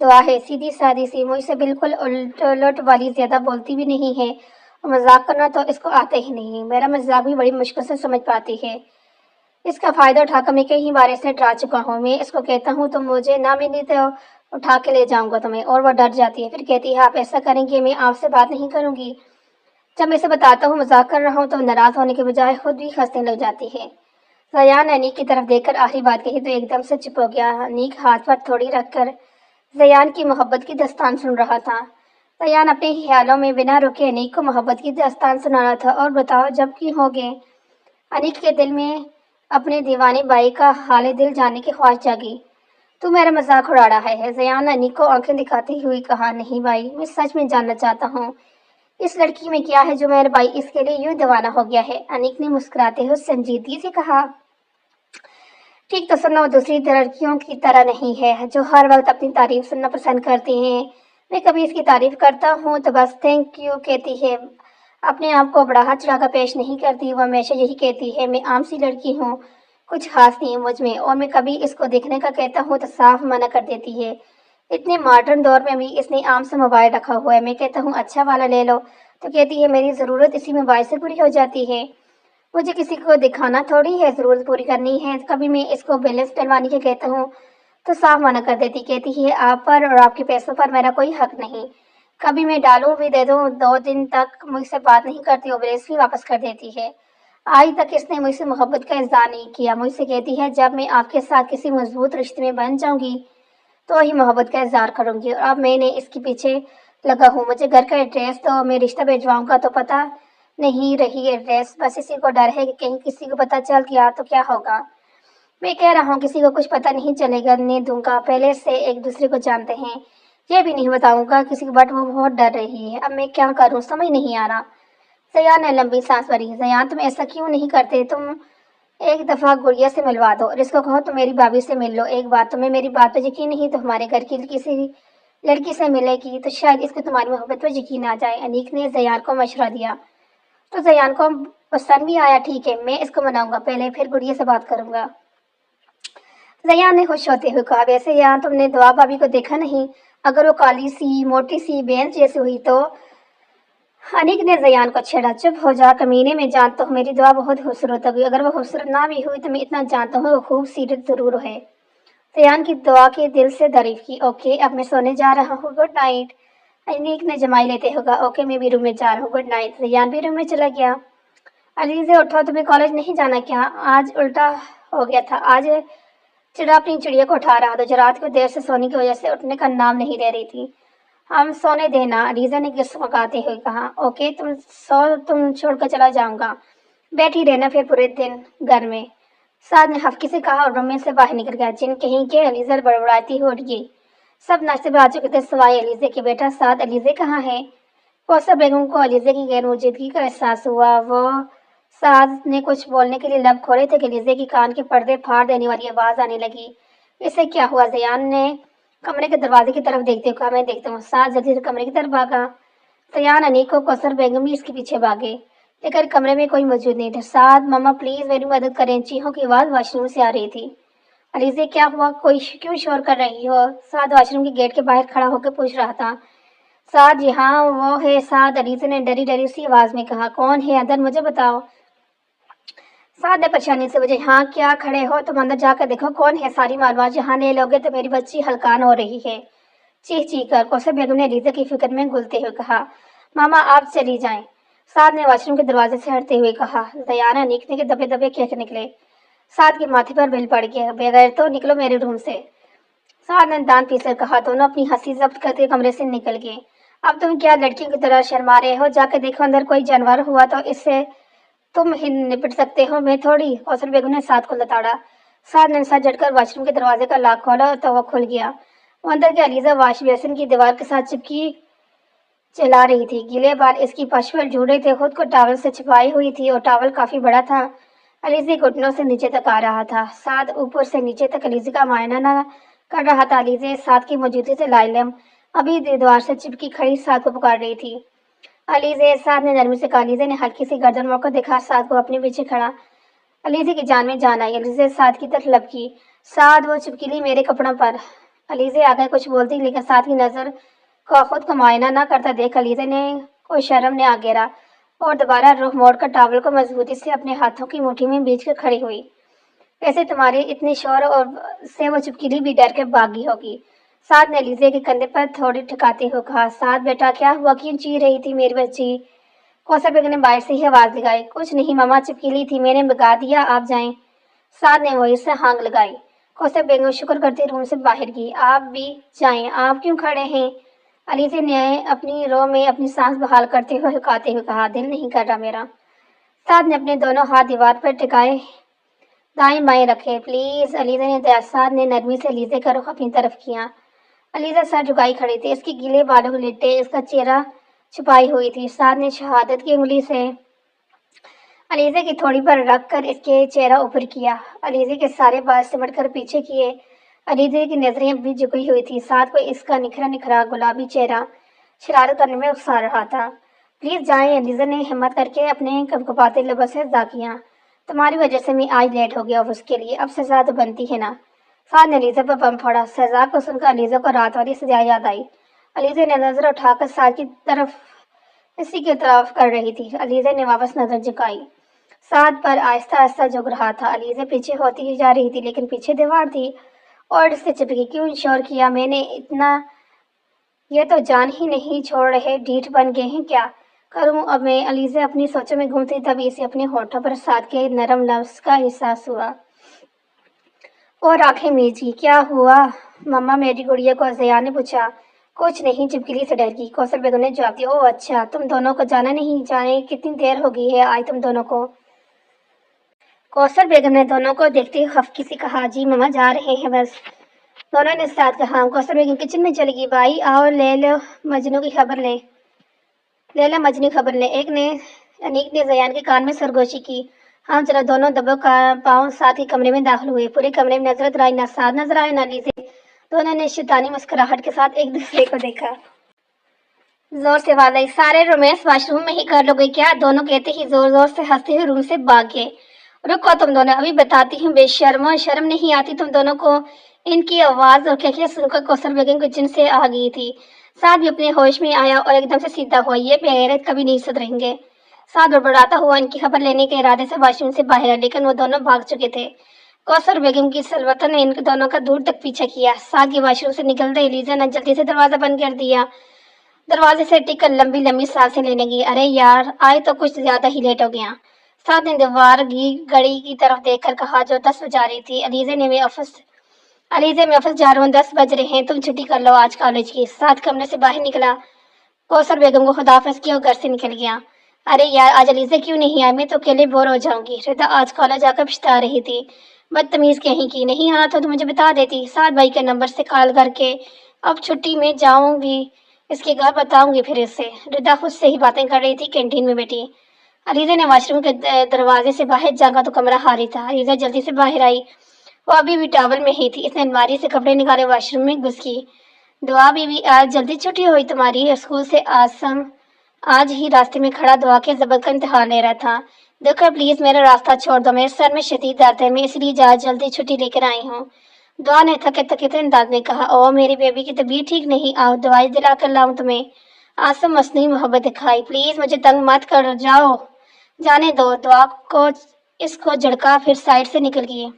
दुआ है, सीधी सादी सी, मुझसे बिल्कुल उलट उलट वाली, ज्यादा बोलती भी नहीं है। मजाक करना तो इसको आता ही नहीं। मेरा मजाक भी बड़ी मुश्किल से समझ पाती है। इसका फायदा उठाकर मैं कई बार इसे डरा चुका हूँ। मैं इसको कहता हूँ तुम मुझे ना मिली तो उठा के ले जाऊंगा तुम्हें, और वो डर जाती है। फिर कहती है आप ऐसा करेंगे मैं आपसे बात नहीं करूंगी। जब मैं इसे बताता हूँ मजाक कर रहा हूँ तो नाराज होने के बजाय खुद भी हंसने लग जाती है। जयान ने अनीक की तरफ देखकर आखिरी बात कही तो एकदम से चुप हो गया। अनीक हाथ पर थोड़ी रखकर जयान की मोहब्बत की दास्तान सुन रहा था। जयान अपने ख्यालों में बिना रुके अनीक को मोहब्बत की दास्तान सुना रहा था। और बताओ जब की हो गए। अनीक के दिल में अपने दीवानी बाई का हाल दिल जानने की ख्वाहिश जागी। तू मेरा मजाक उड़ा रहा है। जयान ने अनीक को आंखें दिखाती हुई कहा, नहीं भाई, मैं सच में जानना चाहता हूँ इस लड़की में क्या है जो मेरा भाई इसके लिए यूं दीवाना हो गया है। अनीक ने मुस्कुराते हुए संजीदगी से कहा, ठीक तो सुनो, दूसरी लड़कियों की तरह नहीं है जो हर वक्त अपनी तारीफ सुनना पसंद करती हैं। मैं कभी इसकी तारीफ करता हूँ तो बस थैंक यू कहती है, अपने आप को बढ़ा चढ़ाकर पेश नहीं करती। वो हमेशा यही कहती है मैं आम सी लड़की हूँ, कुछ खास नहीं है मुझ में। और मैं कभी इसको देखने का कहता हूँ तो साफ मना कर देती है। इतने मॉडर्न दौर में भी इसने आम से मोबाइल रखा हुआ है। मैं कहता हूँ अच्छा वाला ले लो तो कहती है मेरी ज़रूरत इसी मोबाइल से पूरी हो जाती है। मुझे किसी को दिखाना थोड़ी है, ज़रूरत पूरी करनी है। कभी मैं इसको बैलेंस डलवाने के कहता हूँ तो साफ मना कर देती, कहती है आप पर और आपके पैसों पर मेरा कोई हक नहीं। कभी मैं डालूं भी दे दूं, 2 दिन तक मुझसे बात नहीं करती और बैलेंस भी वापस कर देती है। आज तक इसने मुझसे मोहब्बत का इजहार नहीं किया। मुझसे कहती है जब मैं आपके साथ किसी मजबूत रिश्ते में बन जाऊंगी तो ही मोहब्बत का इजहार करूंगी। और अब मैंने इसके पीछे लगा हूँ। मुझे घर का एड्रेस तो मैं रिश्ता भिजवाऊंगा तो पता नहीं रही एड्रेस, बस इसी को डर है कि कहीं किसी को पता चल गया तो क्या होगा। मैं कह रहा हूँ किसी को कुछ पता नहीं चलेगा, नहीं दूंगा, पहले से एक दूसरे को जानते हैं। ये भी नहीं बताऊंगा किसी को, बट वो बहुत डर रही है। अब मैं क्या करूँ समझ नहीं आ रहा। जयान ने लंबी सांस भरी। जयान तुम ऐसा क्यों नहीं करते, तुम एक दफा गुड़िया से मिलवा दो और इसको कहो तो मेरी भाभी से मिल लो। एक बात, तुम्हें मेरी बात पे यकीन नहीं तो हमारे घर की किसी लड़की से मिलेगी तो शायद इसको तुम्हारी मोहब्बत पर यकीन आ जाए। अनीक ने जयान को मशवरा दिया। तो जयान को पसंद भी आया। ठीक है, मैं इसको मनाऊंगा पहले, फिर गुड़िया से बात करूंगा। जयान ने खुश होते हुए कहा, वैसे यहाँ तुमने दुआ भाभी को देखा नहीं, अगर वो काली सी मोटी सी बेंच जैसी हुई तो انیک نے زیان کو چھیڑا، چپ ہو جا کمینے، میں جانتا ہوں میری دعا بہت خوبصورت ہوگی، اگر وہ خوبصورت نہ بھی ہوئی تو میں اتنا جانتا ہوں وہ خوبصورت ضرور ہے۔ زیان کی دعا کے دل سے تعریف کی۔ اوکے اب میں سونے جا رہا ہوں، گڈ نائٹ۔ انیک نے جمائی لیتے ہوگا، اوکے میں بھی روم میں جا رہا ہوں، گڈ نائٹ۔ زیان بھی روم میں چلا گیا۔ علیزے اٹھو، تمہیں کالج نہیں جانا کیا؟ آج الٹا ہو گیا تھا، آج چڑیا اپنی چڑیا کو اٹھا رہا تھا جو رات کو دیر سے سونے کی وجہ سے اٹھنے کا نام نہیں لے رہی تھی۔ ہم سونے دینا، علیزہ نے گسمگاتے ہوئے کہا۔ اوکے تم سو، تم چھوڑ کر چلا جاؤں گا، بیٹھی رہنا پھر پورے دن گھر میں، سعد نے حفقی سے کہا اور روم میں سے باہر نکل گیا۔ جن کہیں کہ علیزہ بڑبڑاتی ہوئی اٹھ گئی۔ سب ناشتے پہ آ چکے تھے سوائے علیزے کے۔ بیٹا سعد، علیزے کہاں ہے؟ کوثر بیگم کو علیزے کی غیر موجودگی کا احساس ہوا۔ وہ سعد نے کچھ بولنے کے لیے لب کھولے تھے کہ علیزے کی کان کے پردے پھاڑ دینے والی آواز آنے لگی۔ اسے کیا ہوا؟ زیان نے کمرے کے دروازے کی طرف دیکھتے ہوئے کہا۔ میں دیکھتا ہوں۔ سعد جلدی سے کمرے کی طرف بھاگا۔ زیان، انیک کو کوثر بیگم بھی اس کے پیچھے بھاگے، لیکن کمرے میں کوئی موجود نہیں تھا۔ سعد، ماما پلیز میری مدد کریں، چیخوں کی آواز واش روم سے آ رہی تھی۔ علیزے کیا ہوا؟ کوئی کیوں شور کر رہی ہو؟ سعد واش روم کے گیٹ کے باہر کھڑا ہو کے پوچھ رہا تھا۔ سعد، یہاں وہ ہے سعد، علیزے نے ڈری ڈری سی آواز میں کہا۔ کون ہے اندر؟ مجھے بتاؤ۔ سعد نے پریشانی سے وجہ، ہاں کیا کھڑے ہو؟ تم اندر جا کر دیکھو کون ہے، ساری معلومات یہاں لے لو گے تو میری بچی ہلکان ہو رہی ہے۔ چیخ چیخ کر کوثر بیگم نے علیزہ کی فکر میں گلتے ہوئے کہا۔ ماما آپ چلی جائیں، سعد نے واش روم کے دروازے سے ہٹتے ہوئے کہا۔ زیان، انیک نے کے دبے دبے کہہ نکلے۔ سعد کے ماتھے پر بل پڑ گیا۔ بغیر تو نکلو میرے روم سے، سعد نے دان پیس کر کہا۔ دونوں اپنی ہنسی ضبط کرتے کمرے سے نکل گئے۔ اب تم کیا لڑکیوں کی طرح شرما رہے ہو؟ جا کے دیکھو اندر کوئی جانور ہوا تو اس سے تم ہی نپٹ سکتے ہو، میں تھوڑی۔ کوثر بیگم نے سعد کو لتاڑا۔ سعد نے سر جھٹ کر واش روم کے دروازے کا لاک کھولا تو وہ کھل گیا۔ وہ اندر کے علیزہ واش بیسن کی دیوار کے ساتھ چپکی چلا رہی تھی۔ گیلے بال اس کی پشت پر جھوڑے تھے، خود کو ٹاول سے چھپائی ہوئی تھی اور ٹاول کافی بڑا تھا۔ علیزے گھٹنوں سے نیچے تک آ رہا تھا۔ سعد اوپر سے نیچے تک علیزے کا معائنہ نہ کر رہا تھا۔ علیزے سعد کی موجودگی سے لا علم ابھی دیوار سے چپکی کھڑی سعد کو پکار رہی تھی۔ علیزے، سعد نے نرمی سے کہا۔ علیزے نے ہلکی سی گردن موڑ کر دیکھا، سعد کو اپنے پیچھے کھڑا۔ علیزے کی جان میں جان آئی۔ علیزے سعد کی طرف لب کی۔ سعد، وہ چپکلی میرے کپڑوں پر۔ علیزے آگے کچھ بولتی لیکن سعد کی نظر کو خود کا معائنہ نہ کرتا دیکھ علیزے نے کو شرم نے آگیرا اور دوبارہ رخ موڑ کر ٹاول کو مضبوطی سے اپنے ہاتھوں کی مٹھی میں بیچ کر کھڑی ہوئی۔ ویسے تمہارے اتنے شور اور سے وہ چپکلی بھی ڈر کے بھاگی ہوگی، سعد نے علیزے کے کندھے پر تھوڑی ٹھکاتے ہوئے کہا۔ سعد بیٹا کیا ہوا، کیوں چیخ رہی تھی میری بچی؟ کوثر بیگم نے باہر سے ہی آواز لگائی۔ کچھ نہیں ماما، چپکلی تھی، میں نے بگا دیا، آپ جائیں۔ سعد نے وہیں سے ہانگ لگائی۔ کوثر بیگم شکر کرتے روم سے باہر گئی۔ آپ بھی جائیں، آپ کیوں کھڑے ہیں؟ علیزے نے اپنی رو میں اپنی سانس بحال کرتے ہوئے ہلکاتے ہوئے کہا۔ دل نہیں کر رہا میرا۔ سعد نے اپنے دونوں ہاتھ دیوار پر ٹکائے دائیں بائیں رکھے۔ پلیز، علیزہ نے سعد نے نرمی سے علیزے کا رخ اپنی طرف کیا۔ علیزہ سر جھکائی کھڑی تھی، اس کی گیلے بالوں کے لٹے اس کا چہرہ چھپائی ہوئی تھی۔ سعد نے شہادت کی انگلی سے علیزے کی تھوڑی پر رکھ کر اس کے چہرہ اوپر کیا، علیزے کے سارے بال سمٹ کر پیچھے کیے۔ علیزے کی نظریں بھی جھکی ہوئی تھی۔ سعد کو اس کا نکھرا نکھرا گلابی چہرہ شرارت کرنے میں اکسا رہا تھا۔ پلیز جائیں، علیزہ نے ہمت کر کے اپنے کپکپاتے لبوں سے ادا کیا۔ تمہاری وجہ سے میں آج لیٹ ہو گیا آفس کے لیے، اب سزا تو بنتی ہے نا۔ سعد نے علیزہ پر بم پھوڑا۔ سزا کو سن کر علیزہ کو رات والی سزا یاد آئی۔ علیزہ نے نظر اٹھا کر سعد کی طرف اسی کی طرف کر رہی تھی۔ علیزہ نے واپس نظر جھکائی۔ سعد پر آہستہ آہستہ جھک رہا تھا۔ علیزہ پیچھے ہوتی ہی جا رہی تھی لیکن پیچھے دیوار تھی اور اس سے چپکی۔ کیوں شور کیا میں نے اتنا، یہ تو جان ہی نہیں چھوڑ رہے، ڈھیٹ بن گئے ہیں، کیا کروں اب میں؟ علیزہ اپنی سوچوں میں گم تھی، تبھی اسے اپنے ہونٹوں پر سعد کے نرم لفظ کا احساس ہوا اور آنکھیں میچ گئی۔ کیا ہوا مما میری گڑیا کو؟ زیان نے پوچھا۔ کچھ نہیں، چپکلی سے ڈر گئی، کوثر بیگم نے جواب دیا۔ اوہ اچھا، تم دونوں کو جانا نہیں؟ جانے کتنی دیر ہو گئی ہے آج تم دونوں کو؟ کوثر بیگم نے دونوں کو دیکھتے ہوئے خفگی سے کہا۔ جی مما جا رہے ہیں بس، دونوں نے ساتھ کہا۔ کوثر بیگم کچن میں چلی گئی۔ بھائی آؤ لیلا مجنو کی خبر لیں۔ لیلا مجنو کی خبر لیں، انیک نے زیان کے کان میں سرگوشی کی۔ ہم چلو، دونوں دبوں کا پاؤں ساتھ ہی کمرے میں داخل ہوئے۔ پورے کمرے میں نظر آئی، نہ سعد نظر آئے نہ علیزہ۔ دونوں نے شیطانی مسکراہٹ کے ساتھ ایک دوسرے کو دیکھا۔ زور سے آواز آئی، سارے رومانس واش روم میں ہی کر لو گے کیا؟ دونوں کہتے ہی زور زور سے ہنستے ہوئے روم سے بھاگ گئے۔ رکو تم دونوں، ابھی بتاتی ہوں، بے شرمو، شرم نہیں آتی تم دونوں کو؟ ان کی آواز اور کہکیاں سن کر کوثر بیگم کچن سے آ گئی تھی۔ साथ भी अपने होश में आया और एकदम से सीधा हुआ। ये बेगैरत कभी नहीं सुधरेंगे। साथ बड़बड़ाता हुआ इनकी खबर लेने के इरादे से वॉशरूम से बाहर आया, लेकिन वो दोनों भाग चुके थे। कौसर बेगम की सलवत ने इन दोनों का दूर तक पीछा किया। साथ के वॉशरूम से निकलते एलिजा ने जल्दी से दरवाजा बंद कर दिया। दरवाजे से टिककर लंबी लंबी सांसें लेने लगी। अरे यार, आए तो कुछ ज्यादा ही लेट हो गया। साथ ने दीवार की घड़ी की तरफ देखकर कहा, जो 10 बजा रही थी। अलीजे मैं ऑफिस जा रहा हूँ, 10 बज रहे हैं, तुम छुट्टी कर लो आज कॉलेज की। साथ कमरे से बाहर निकला, कौसर बेगम को खुदाफिज किया और घर से निकल गया। अरे यार, आज अलीजे क्यों नहीं आई? मैं तो अकेले बोर हो जाऊंगी। रिदा आज कॉलेज आकर पछता रही थी। बदतमीज कहीं की, नहीं आना तो मुझे बता देती। साथ भाई के नंबर से कॉल करके अब छुट्टी में जाऊंगी, इसके घर बताऊंगी फिर इससे। रिदा खुद से ही बातें कर रही थी कैंटीन में बैठी। अलीजा ने वॉशरूम के दरवाजे से बाहर झांका तो कमरा खाली था। अलीजा जल्दी से बाहर आई, वो अभी भी टॉवल में ही थी। इसने अलमारी से कपड़े निकाले, वॉशरूम में घुस गई। दुआ बीवी, आज जल्दी छुट्टी हुई तुम्हारी स्कूल से? आसम आज ही रास्ते में खड़ा दुआ के जबर का इम्तिहान ले रहा था। देखो प्लीज मेरा रास्ता छोड़ दो, मेरे सर में शदीद दर्द है, मैं इसलिए आज जल्दी छुट्टी लेकर आई हूँ। दुआ ने थके थके अंदाज में कहा, ओ मेरी बेबी की तबीयत ठीक नहीं, आओ दवाई दिला कर लाऊं तुम्हें। आसम मसनूई मोहब्बत दिखाई, प्लीज मुझे तंग मत कर, जाओ जाने दो। दुआ को इसको झड़का, फिर साइड से निकल गई।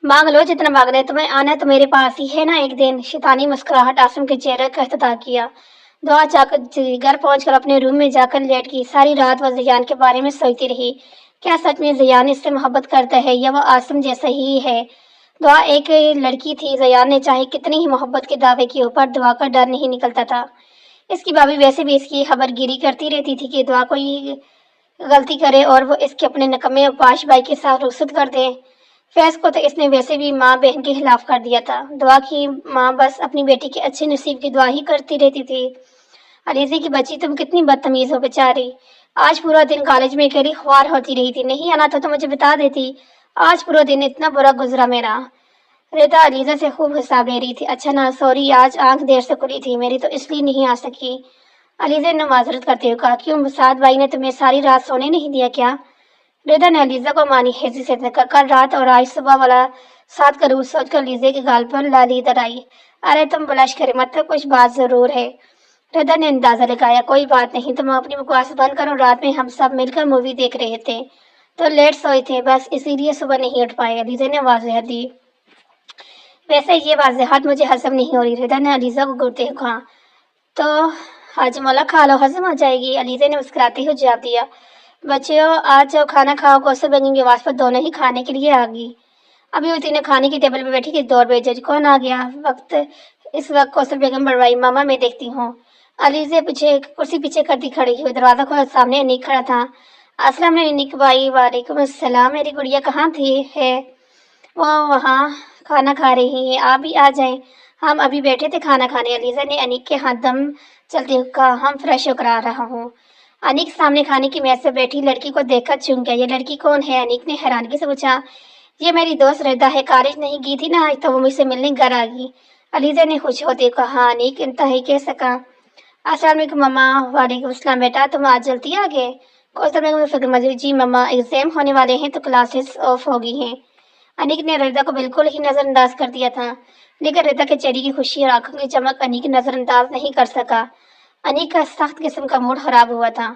मांग लो जितना मांगना है, तुम्हें आना तो मेरे पास ही है ना एक दिन। शैतानी मुस्कुराहट आसम के चेहरे का इफ्तिताह किया। दुआ चाकर घर पहुंचकर अपने रूम में जाकर लेट गई। सारी रात वह ज़ियान के बारे में सोचती रही। क्या सच में ज़ियान इससे मोहब्बत करता है या वह आसम जैसा ही है? दुआ एक लड़की थी, ज़ियान ने चाहे कितनी ही मोहब्बत के दावे के ऊपर दुआ का डर नहीं निकलता था। इसकी भाभी वैसे भी इसकी खबरगिरी करती रहती थी कि दुआ कोई गलती करे और वो इसके अपने नकमे पाश भाई के साथ रुखसत कर दे। फैज को तो इसने वैसे भी माँ बहन के खिलाफ कर दिया था। दुआ की माँ बस अपनी बेटी के अच्छे नसीब की दुआ ही करती रहती थी। अलीज़ी की बच्ची, तुम कितनी बदतमीज हो बेचारी। आज पूरा दिन कॉलेज में अकेली ख्वार होती रही थी, नहीं आना था तो मुझे बता देती। आज पूरा दिन इतना बुरा गुजरा मेरा। रिदा अलीजा से खूब हिसाब ले रही थी। अच्छा ना, सॉरी, आज आंख देर से खुली थी मेरी, तो इसलिए नहीं आ सकी। अलीजा ने माजरत करते हुए कहा, क्यों साद भाई ने तुम्हें सारी रात सोने नहीं दिया क्या? रिदा ने अलीजा को मानी हेजी से देखा। कल रात और आज सुबह वाला साथ करूँ सोचकर लीजे के गाल पर लाली इधर आई। अरे तुम बलश करे मत, तो कुछ बात जरूर है। रिदा ने अंदाजा लगाया, कोई बात नहीं, तुम अपनी बकवास बंद करो। रात में हम सब मिलकर मूवी देख रहे थे तो लेट सोए थे, बस इसीलिए सुबह नहीं उठ पाए। अलीजा ने वाजह दी। वैसे ये वाजहात मुझे हजम नहीं हो रही। रिदा ने अलीजा को घूरते हुए कहा, तो हाजमोला खा लो, हजम हो जाएगी। अलीजा ने मुस्कुराते हुए जवाब दिया, बच्चियों आज जो खाना खाओ। कौसर बेगम की आवाज पर दोनों ही खाने के लिए आ गई। अभी वो तीनों खाने की टेबल पर बैठी कि दौड़ बेचे, कौन आ गया? इस वक्त कौसर बेगम बड़वाई, मामा मैं देखती हूँ। अलीजे पीछे कुर्सी पीछे करती खड़ी हुई दरवाजा खोला, सामने अनीक खड़ा था। अस्सलाम अनीक भाई। वालेकुम अस्सलाम। मेरी गुड़िया कहाँ थी? है वो वहाँ खाना खा रही है, आप भी आ जाएं। हम अभी बैठे थे खाना खाने। अलीजा ने अनीक के हाथ दम चलते हुए कहा, हम फ्रेश होकर आ रहा हूँ। अनीक सामने खाने की मेज पर बैठी लड़की को देखकर चूक गया। ये लड़की कौन है? अनीक ने हैरानगी से पूछा। ये मेरी दोस्त रिदा है, कॉलेज नहीं गई थी ना आज, तो वो मुझसे मिलने घर आ गई। अलीजा ने खुश होते कहा। अनीक इंतहाई कह सका, अस्सलाम वालेकुम मम्मा। वालेकुम अस्सलाम बेटा, तुम आज जल्दी आ गए? कौसर बेगम फिक्र मजी, जी मम्मा, एग्जाम होने वाले हैं तो क्लासेस ऑफ हो गई हैं। अनीक ने रिदा को बिल्कुल ही नजरअंदाज कर दिया था, लेकिन रिदा के चेहरे की खुशी और आंखों की चमक अनीक नजरअंदाज नहीं कर सका। अनीक का सख्त किस्म का मूड खराब हुआ था।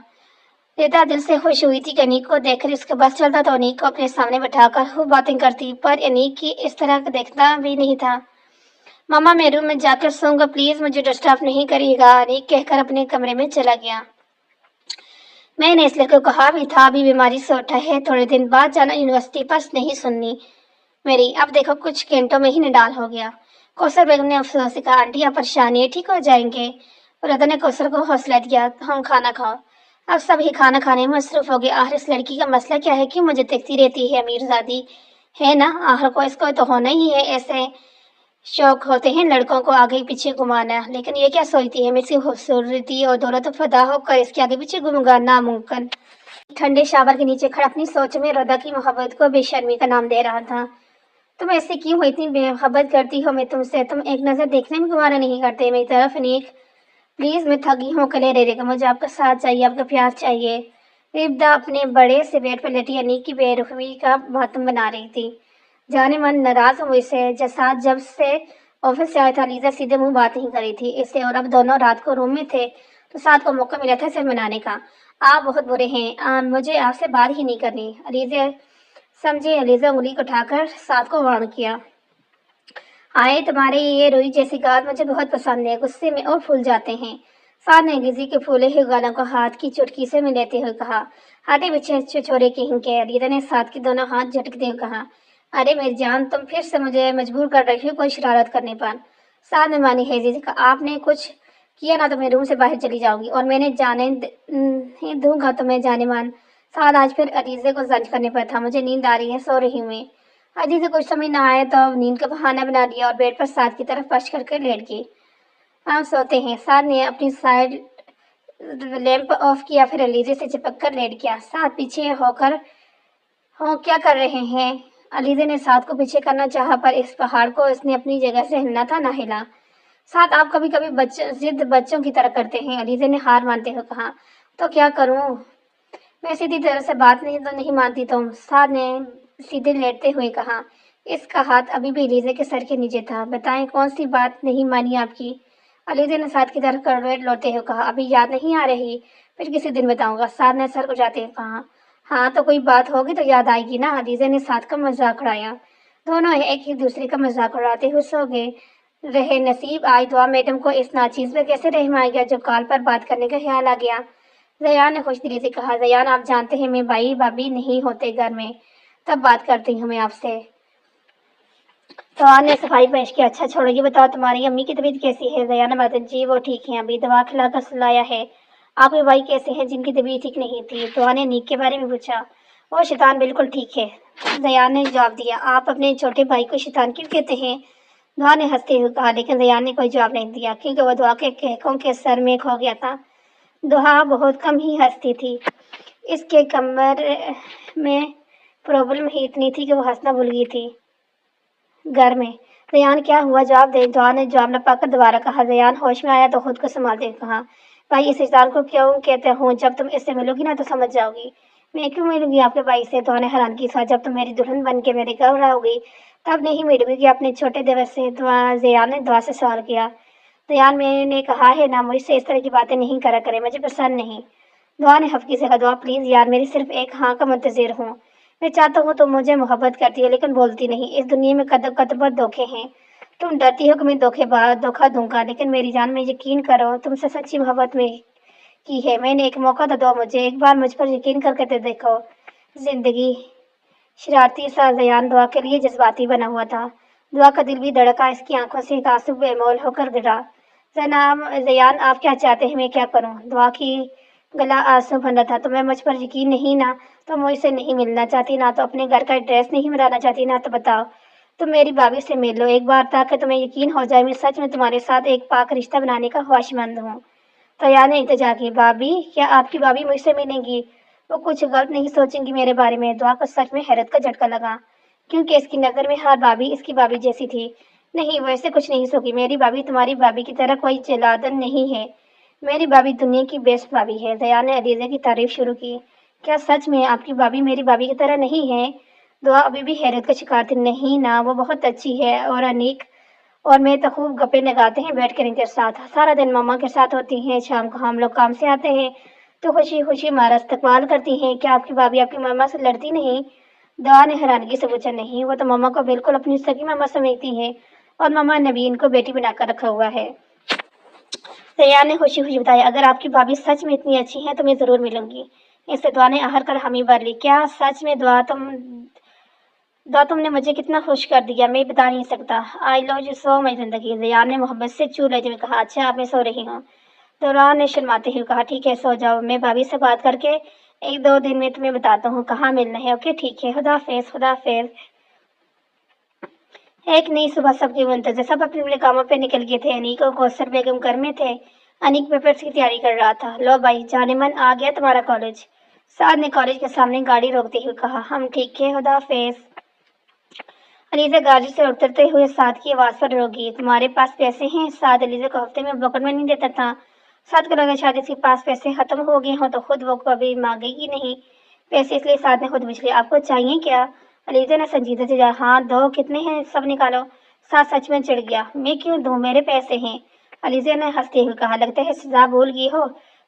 रिदा दिल से खुश हुई थी कि अनीक को देखकर उसका बस चलता तो अनीक को अपने सामने बैठाकर खूब बातें करती, पर अनीक की इस तरह का देखना भी नहीं था। मामा मैं रूम में जाकर सोऊंगा, प्लीज मुझे डिस्टर्ब नहीं करिएगा, अनीक कहकर अपने कमरे में चला गया। मैंने इस लड़के को कहा भी था, अभी बीमारी से उठा है, थोड़े दिन बाद जाना यूनिवर्सिटी, बस नहीं सुननी मेरी। अब देखो कुछ घंटों में ही निडाल हो गया। कौसर बेगम ने अफसोस से कहा, आंटी आप परेशानी है, ठीक हो जाएंगे। रिदा ने कौसर को हौसला दिया, हम खाना खाओ। अब सब ही खाना खाने में मसरूफ हो गए। आखिर इस लड़की का मसला क्या है, क्यों मुझे देखती रहती है? अमीरजादी है ना, आखिर को इसको तो होना ही है। ऐसे शौक होते हैं लड़कों को आगे पीछे घुमाना, लेकिन ये क्या सोचती है मेरी खूबसूरती और दौलत फदा होकर इसके आगे पीछे घूमूंगा, नामुमकिन। ठंडे शावर के नीचे खड़ा अपनी सोच में रिदा की मोहब्बत को बेशर्मी का नाम दे रहा था। तुम ऐसे क्यों हो, इतनी बेमोहब्बत करती हो मैं तुमसे? तुम एक नजर देखने में गुमारा नहीं करते मेरी तरफ? अनीक प्लीज, मैं थकी हूँ, कले रहेगा, मुझे आपका साथ चाहिए, आपका प्यार चाहिए। रिदा अपने बड़े से बेड पर लेटी अनीक की बेरुखी का मातम बना रही थी। जाने मन नाराज हुए से जसात जब से ऑफिस से आया था, अलीज़ा सीधे मुंह बात नहीं कर रही थी इससे, और अब दोनों रात को रूम में थे तो साद को मौका मिला था इसे मनाने का। आप बहुत बुरे हैं, मुझे आपसे बात ही नहीं करनी। अलीज़ा समझी। अलीज़ा उंगली को उठाकर साद को वार्न किया। आए, तुम्हारी ये रुई जैसी गाल मुझे बहुत पसंद है, गुस्से में और फूल जाते हैं। साद ने अलीज़ा के फूले हुए गालों को हाथ की चुटकी से मिलाते हुए कहा, हटे पीछे छिछोरे के हिंके। अलीज़ा ने साद के दोनों हाथ झटकते हुए कहा, अरे मेरी जान, तुम फिर से मुझे मजबूर कर रही हो कोई शरारत करने पर। साद ने मानी है जी, आपने कुछ किया ना तो मैं रूम से बाहर चली जाऊंगी, और मैंने जाने नहीं दूंगा तुम्हें जाने मान। साद आज फिर अलीज़ा को जंज करने पर था। मुझे नींद आ रही है, सो रही हूँ मैं। अलीज़ा कुछ समझ ना आया तो नींद का बहाना बना लिया और बेड पर साद की तरफ फर्श करके लेट गई। हम सोते हैं। साद ने अपनी साइड लैंप ऑफ किया, फिर अलीज़ा से चिपक कर लेट गया। साद पीछे होकर, हो क्या कर रहे हैं? अलीज़ा ने साद को पीछे करना चाहा, पर इस पहाड़ को इसने अपनी जगह से हिलना था ना हिला। साद, आप कभी कभी जिद बच्चों की तरह करते हैं। अलीज़ा ने हार मानते हुए कहा, तो क्या करूं? मैं सीधी तरह से बात नहीं मानती तुम। साद ने सीधे लेटते हुए कहा। इसका हाथ अभी भी अलीज़ा के सर के नीचे था। बताएं, कौन सी बात नहीं मानी आपकी? अलीज़ा ने साद की तरफ करवट लौटते हुए कहा, अभी याद नहीं आ रही? फिर किसी दिन बताऊंगा। साद ने सर उठाते हुए कहा, हाँ तो कोई बात होगी तो याद आएगी ना। अलीज़ा ने साद का मजाक उड़ाया। दोनों एक ही दूसरे का मजाक उड़ाते हुए सो गए रहे। नसीब आज दुआ मैडम को इस नाचीज में कैसे रहम आ गया जो कॉल पर बात करने का ख्याल आ गया। जयान ने खुश दिली से कहा, जयान आप जानते हैं मैं भाई भाभी नहीं होते घर में, तब बात करती हूँ मैं आपसे। जयान ने सफाई पेश किया, अच्छा छोड़ो, ये बताओ तुम्हारी अम्मी की तबीयत कैसी है? जयान ने बताया, जी वो ठीक है, अभी दवा खिलाकर सुलाया है। आपके भाई कैसे हैं जिनकी तबीयत ठीक नहीं थी? जयान ने नीक के बारे में पूछा। वो शैतान बिल्कुल ठीक है, जयान ने जवाब दिया। आप अपने छोटे भाई को शैतान क्यों कहते हैं? दुआ ने हंसते हुए कहा, लेकिन जयान ने कोई जवाब नहीं दिया क्योंकि वह दुआ के कहकों के सर में खो गया था। दुआ बहुत कम ही हंसती थी। इसके कमर में प्रॉब्लम ही इतनी थी कि वो हंसना भूल गई थी। घर में जयान, क्या हुआ? जवाब दे। दुआ ने जवाब न पाकर दोबारा कहा। जयान होश में आया तो खुद को संभालते हुए कहा, भाई इस शैतान को क्यों कहते हो? जब तुम इससे मिलोगी ना तो समझ जाओगी। मैं क्यों मिलूंगी आपके भाई से? दुआ ने हैरान की साथ, जब तुम मेरी दुल्हन बन के मेरे घर आओगी तब नहीं मिलूंगी कि अपने छोटे देवर से? जयान ने दुआ से सवाल किया। जयान, मैंने कहा है ना मुझसे इस तरह की बातें नहीं करा करे, मुझे पसंद नहीं। दुआ ने हफ्की से कहा, दुआ प्लीज यार, मेरी सिर्फ एक हाँ का मुंतजिर हूँ। मैं चाहता हूँ तुम मुझे मोहब्बत करती है लेकिन बोलती नहीं। इस दुनिया में कदम कदम पर धोखे हैं। तुम डरती हो कि मैं धोखा दूंगा, लेकिन मेरी जान में यकीन करो, तुमसे सच्ची मोहब्बत में की है मैंने। एक मौका तो दो मुझे, एक बार मुझ पर यकीन करके तो देखो। जिंदगी शरारती सा जयान दुआ के लिए जज्बाती बना हुआ था। दुआ का दिल भी धड़का, इसकी आंखों से एक आंसू बेमौल होकर गिरा। जनाब जयान, आप क्या चाहते हैं मैं क्या करूं? दुआ की गला आंसू भरा था। तुम्हें मुझ पर यकीन नहीं ना? तो मुझसे नहीं मिलना चाहती ना? तो अपने घर का एड्रेस नहीं बनाना चाहती ना? तो बताओ, तुम मेरी भाभी से मिल लो एक बार ताकि तुम्हें यकीन हो जाए मैं सच में तुम्हारे साथ एक पाक रिश्ता बनाने का ख्वाहिशमंद हूँ। तैयार ने इल्तिजा की, भाभी क्या आपकी भाभी मुझसे मिलेंगी? वो कुछ गलत नहीं सोचेंगी मेरे बारे में? दुआ को सच में हैरत का झटका लगा क्योंकि इसकी नज़र में हर भाभी इसकी भाभी जैसी थी। नहीं, वैसे कुछ नहीं सोची। मेरी भाभी तुम्हारी भाभी की तरह कोई जलादन नहीं है। मेरी भाभी दुनिया की बेस्ट भाभी है। दयान ने अलीज़ा की तारीफ शुरू की। क्या सच में आपकी भाभी मेरी भाभी की तरह नहीं है? दुआ अभी भी हैरत का शिकार थी। नहीं ना, वो बहुत अच्छी है और अनीक, और मैं तो खूब गप्पे लगाते हैं बैठ कर इनके साथ। सारा दिन मम्मा के साथ होती हैं, शाम को हम लोग काम से आते हैं तो खुशी खुशी हमारा इस्तकबाल करती हैं। क्या आपकी भाभी आपकी मम्मा से लड़ती नहीं? दुआ ने हैरानगी से पूछा। नहीं, वो तो मम्मा को बिल्कुल अपनी सगी मम्मा समझती है और मम्मा ने भी इनको बेटी बनाकर रखा हुआ है। दयान ने खुशी खुशी बताया, अगर आपकी भाभी सच में इतनी अच्छी है तो मैं जरूर मिलूंगी। इससे दुआ ने आहर कर हामी भर ली। क्या सच में? दुआ तुमने मुझे कितना खुश कर दिया, मैं बता नहीं सकता। I love you so much जिंदगी। दयान ने मोहब्बत से चू लेते हुए कहा, अच्छा आप मैं सो रही हूँ। दौरान ने शर्माते हुए कहा, ठीक है सो जाओ, मैं भाभी से बात करके एक दो दिन में तुम्हें बताता हूँ कहाँ मिलना है। ओके ठीक है, खुदा हाफिज। खुदा हाफिज। एक नई सुबह सबके मुंतजर सब अपने अपने कामों पे निकल गए थे। अनीक और कौसर बेगम घर में थे। अनीक पेपर्स की तैयारी कर रहा था। लो भाई जाने मन आ गया तुम्हारा कॉलेज। साद ने कॉलेज के सामने गाड़ी रोकते हुए कहा, हम ठीक है, खुदा हाफिज। अलीज़ा गाड़ी से उतरते हुए साद की आवाज पर रोकी। तुम्हारे पास पैसे हैं? साद अलीज़ा को हफ्ते में पॉकेट मनी देता था। साद को लगा शायद इसके पास पैसे खत्म हो गए हों तो खुद वो कभी मांगेगी नहीं पैसे, इसलिए साद ने खुद पूछ लिया, आपको चाहिए क्या? अलीज़ा ने संजीदा से, हाँ दो, कितने हैं? सब निकालो। ساتھ سچ میں چڑھ گیا۔ میں کیوں دوں، میرے پیسے ہیں۔ علیزہ نے ہنستے ہوئے کہا، لگتا ہے سزا بھول گئی ہو،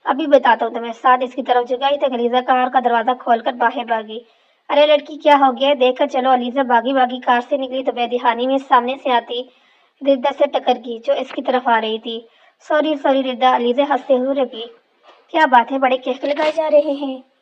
ابھی بتاتا ہوں تمہیں۔ ساتھ اس کی طرف جھکائی تک علیزہ کار کا دروازہ کھول کر باہر بھاگی۔ ارے لڑکی کیا ہو گیا، دیکھ کر چلو۔ علیزہ بھاگی بھاگی کار سے نکلی تو بے دہانی میں سامنے سے آتی ردا سے ٹکر گئی جو اس کی طرف آ رہی تھی۔ سوری سوری ردا، علیزہ ہنستے ہوئے رکی۔ کیا بات ہے، بڑے کیف لگائے جا رہے ہیں۔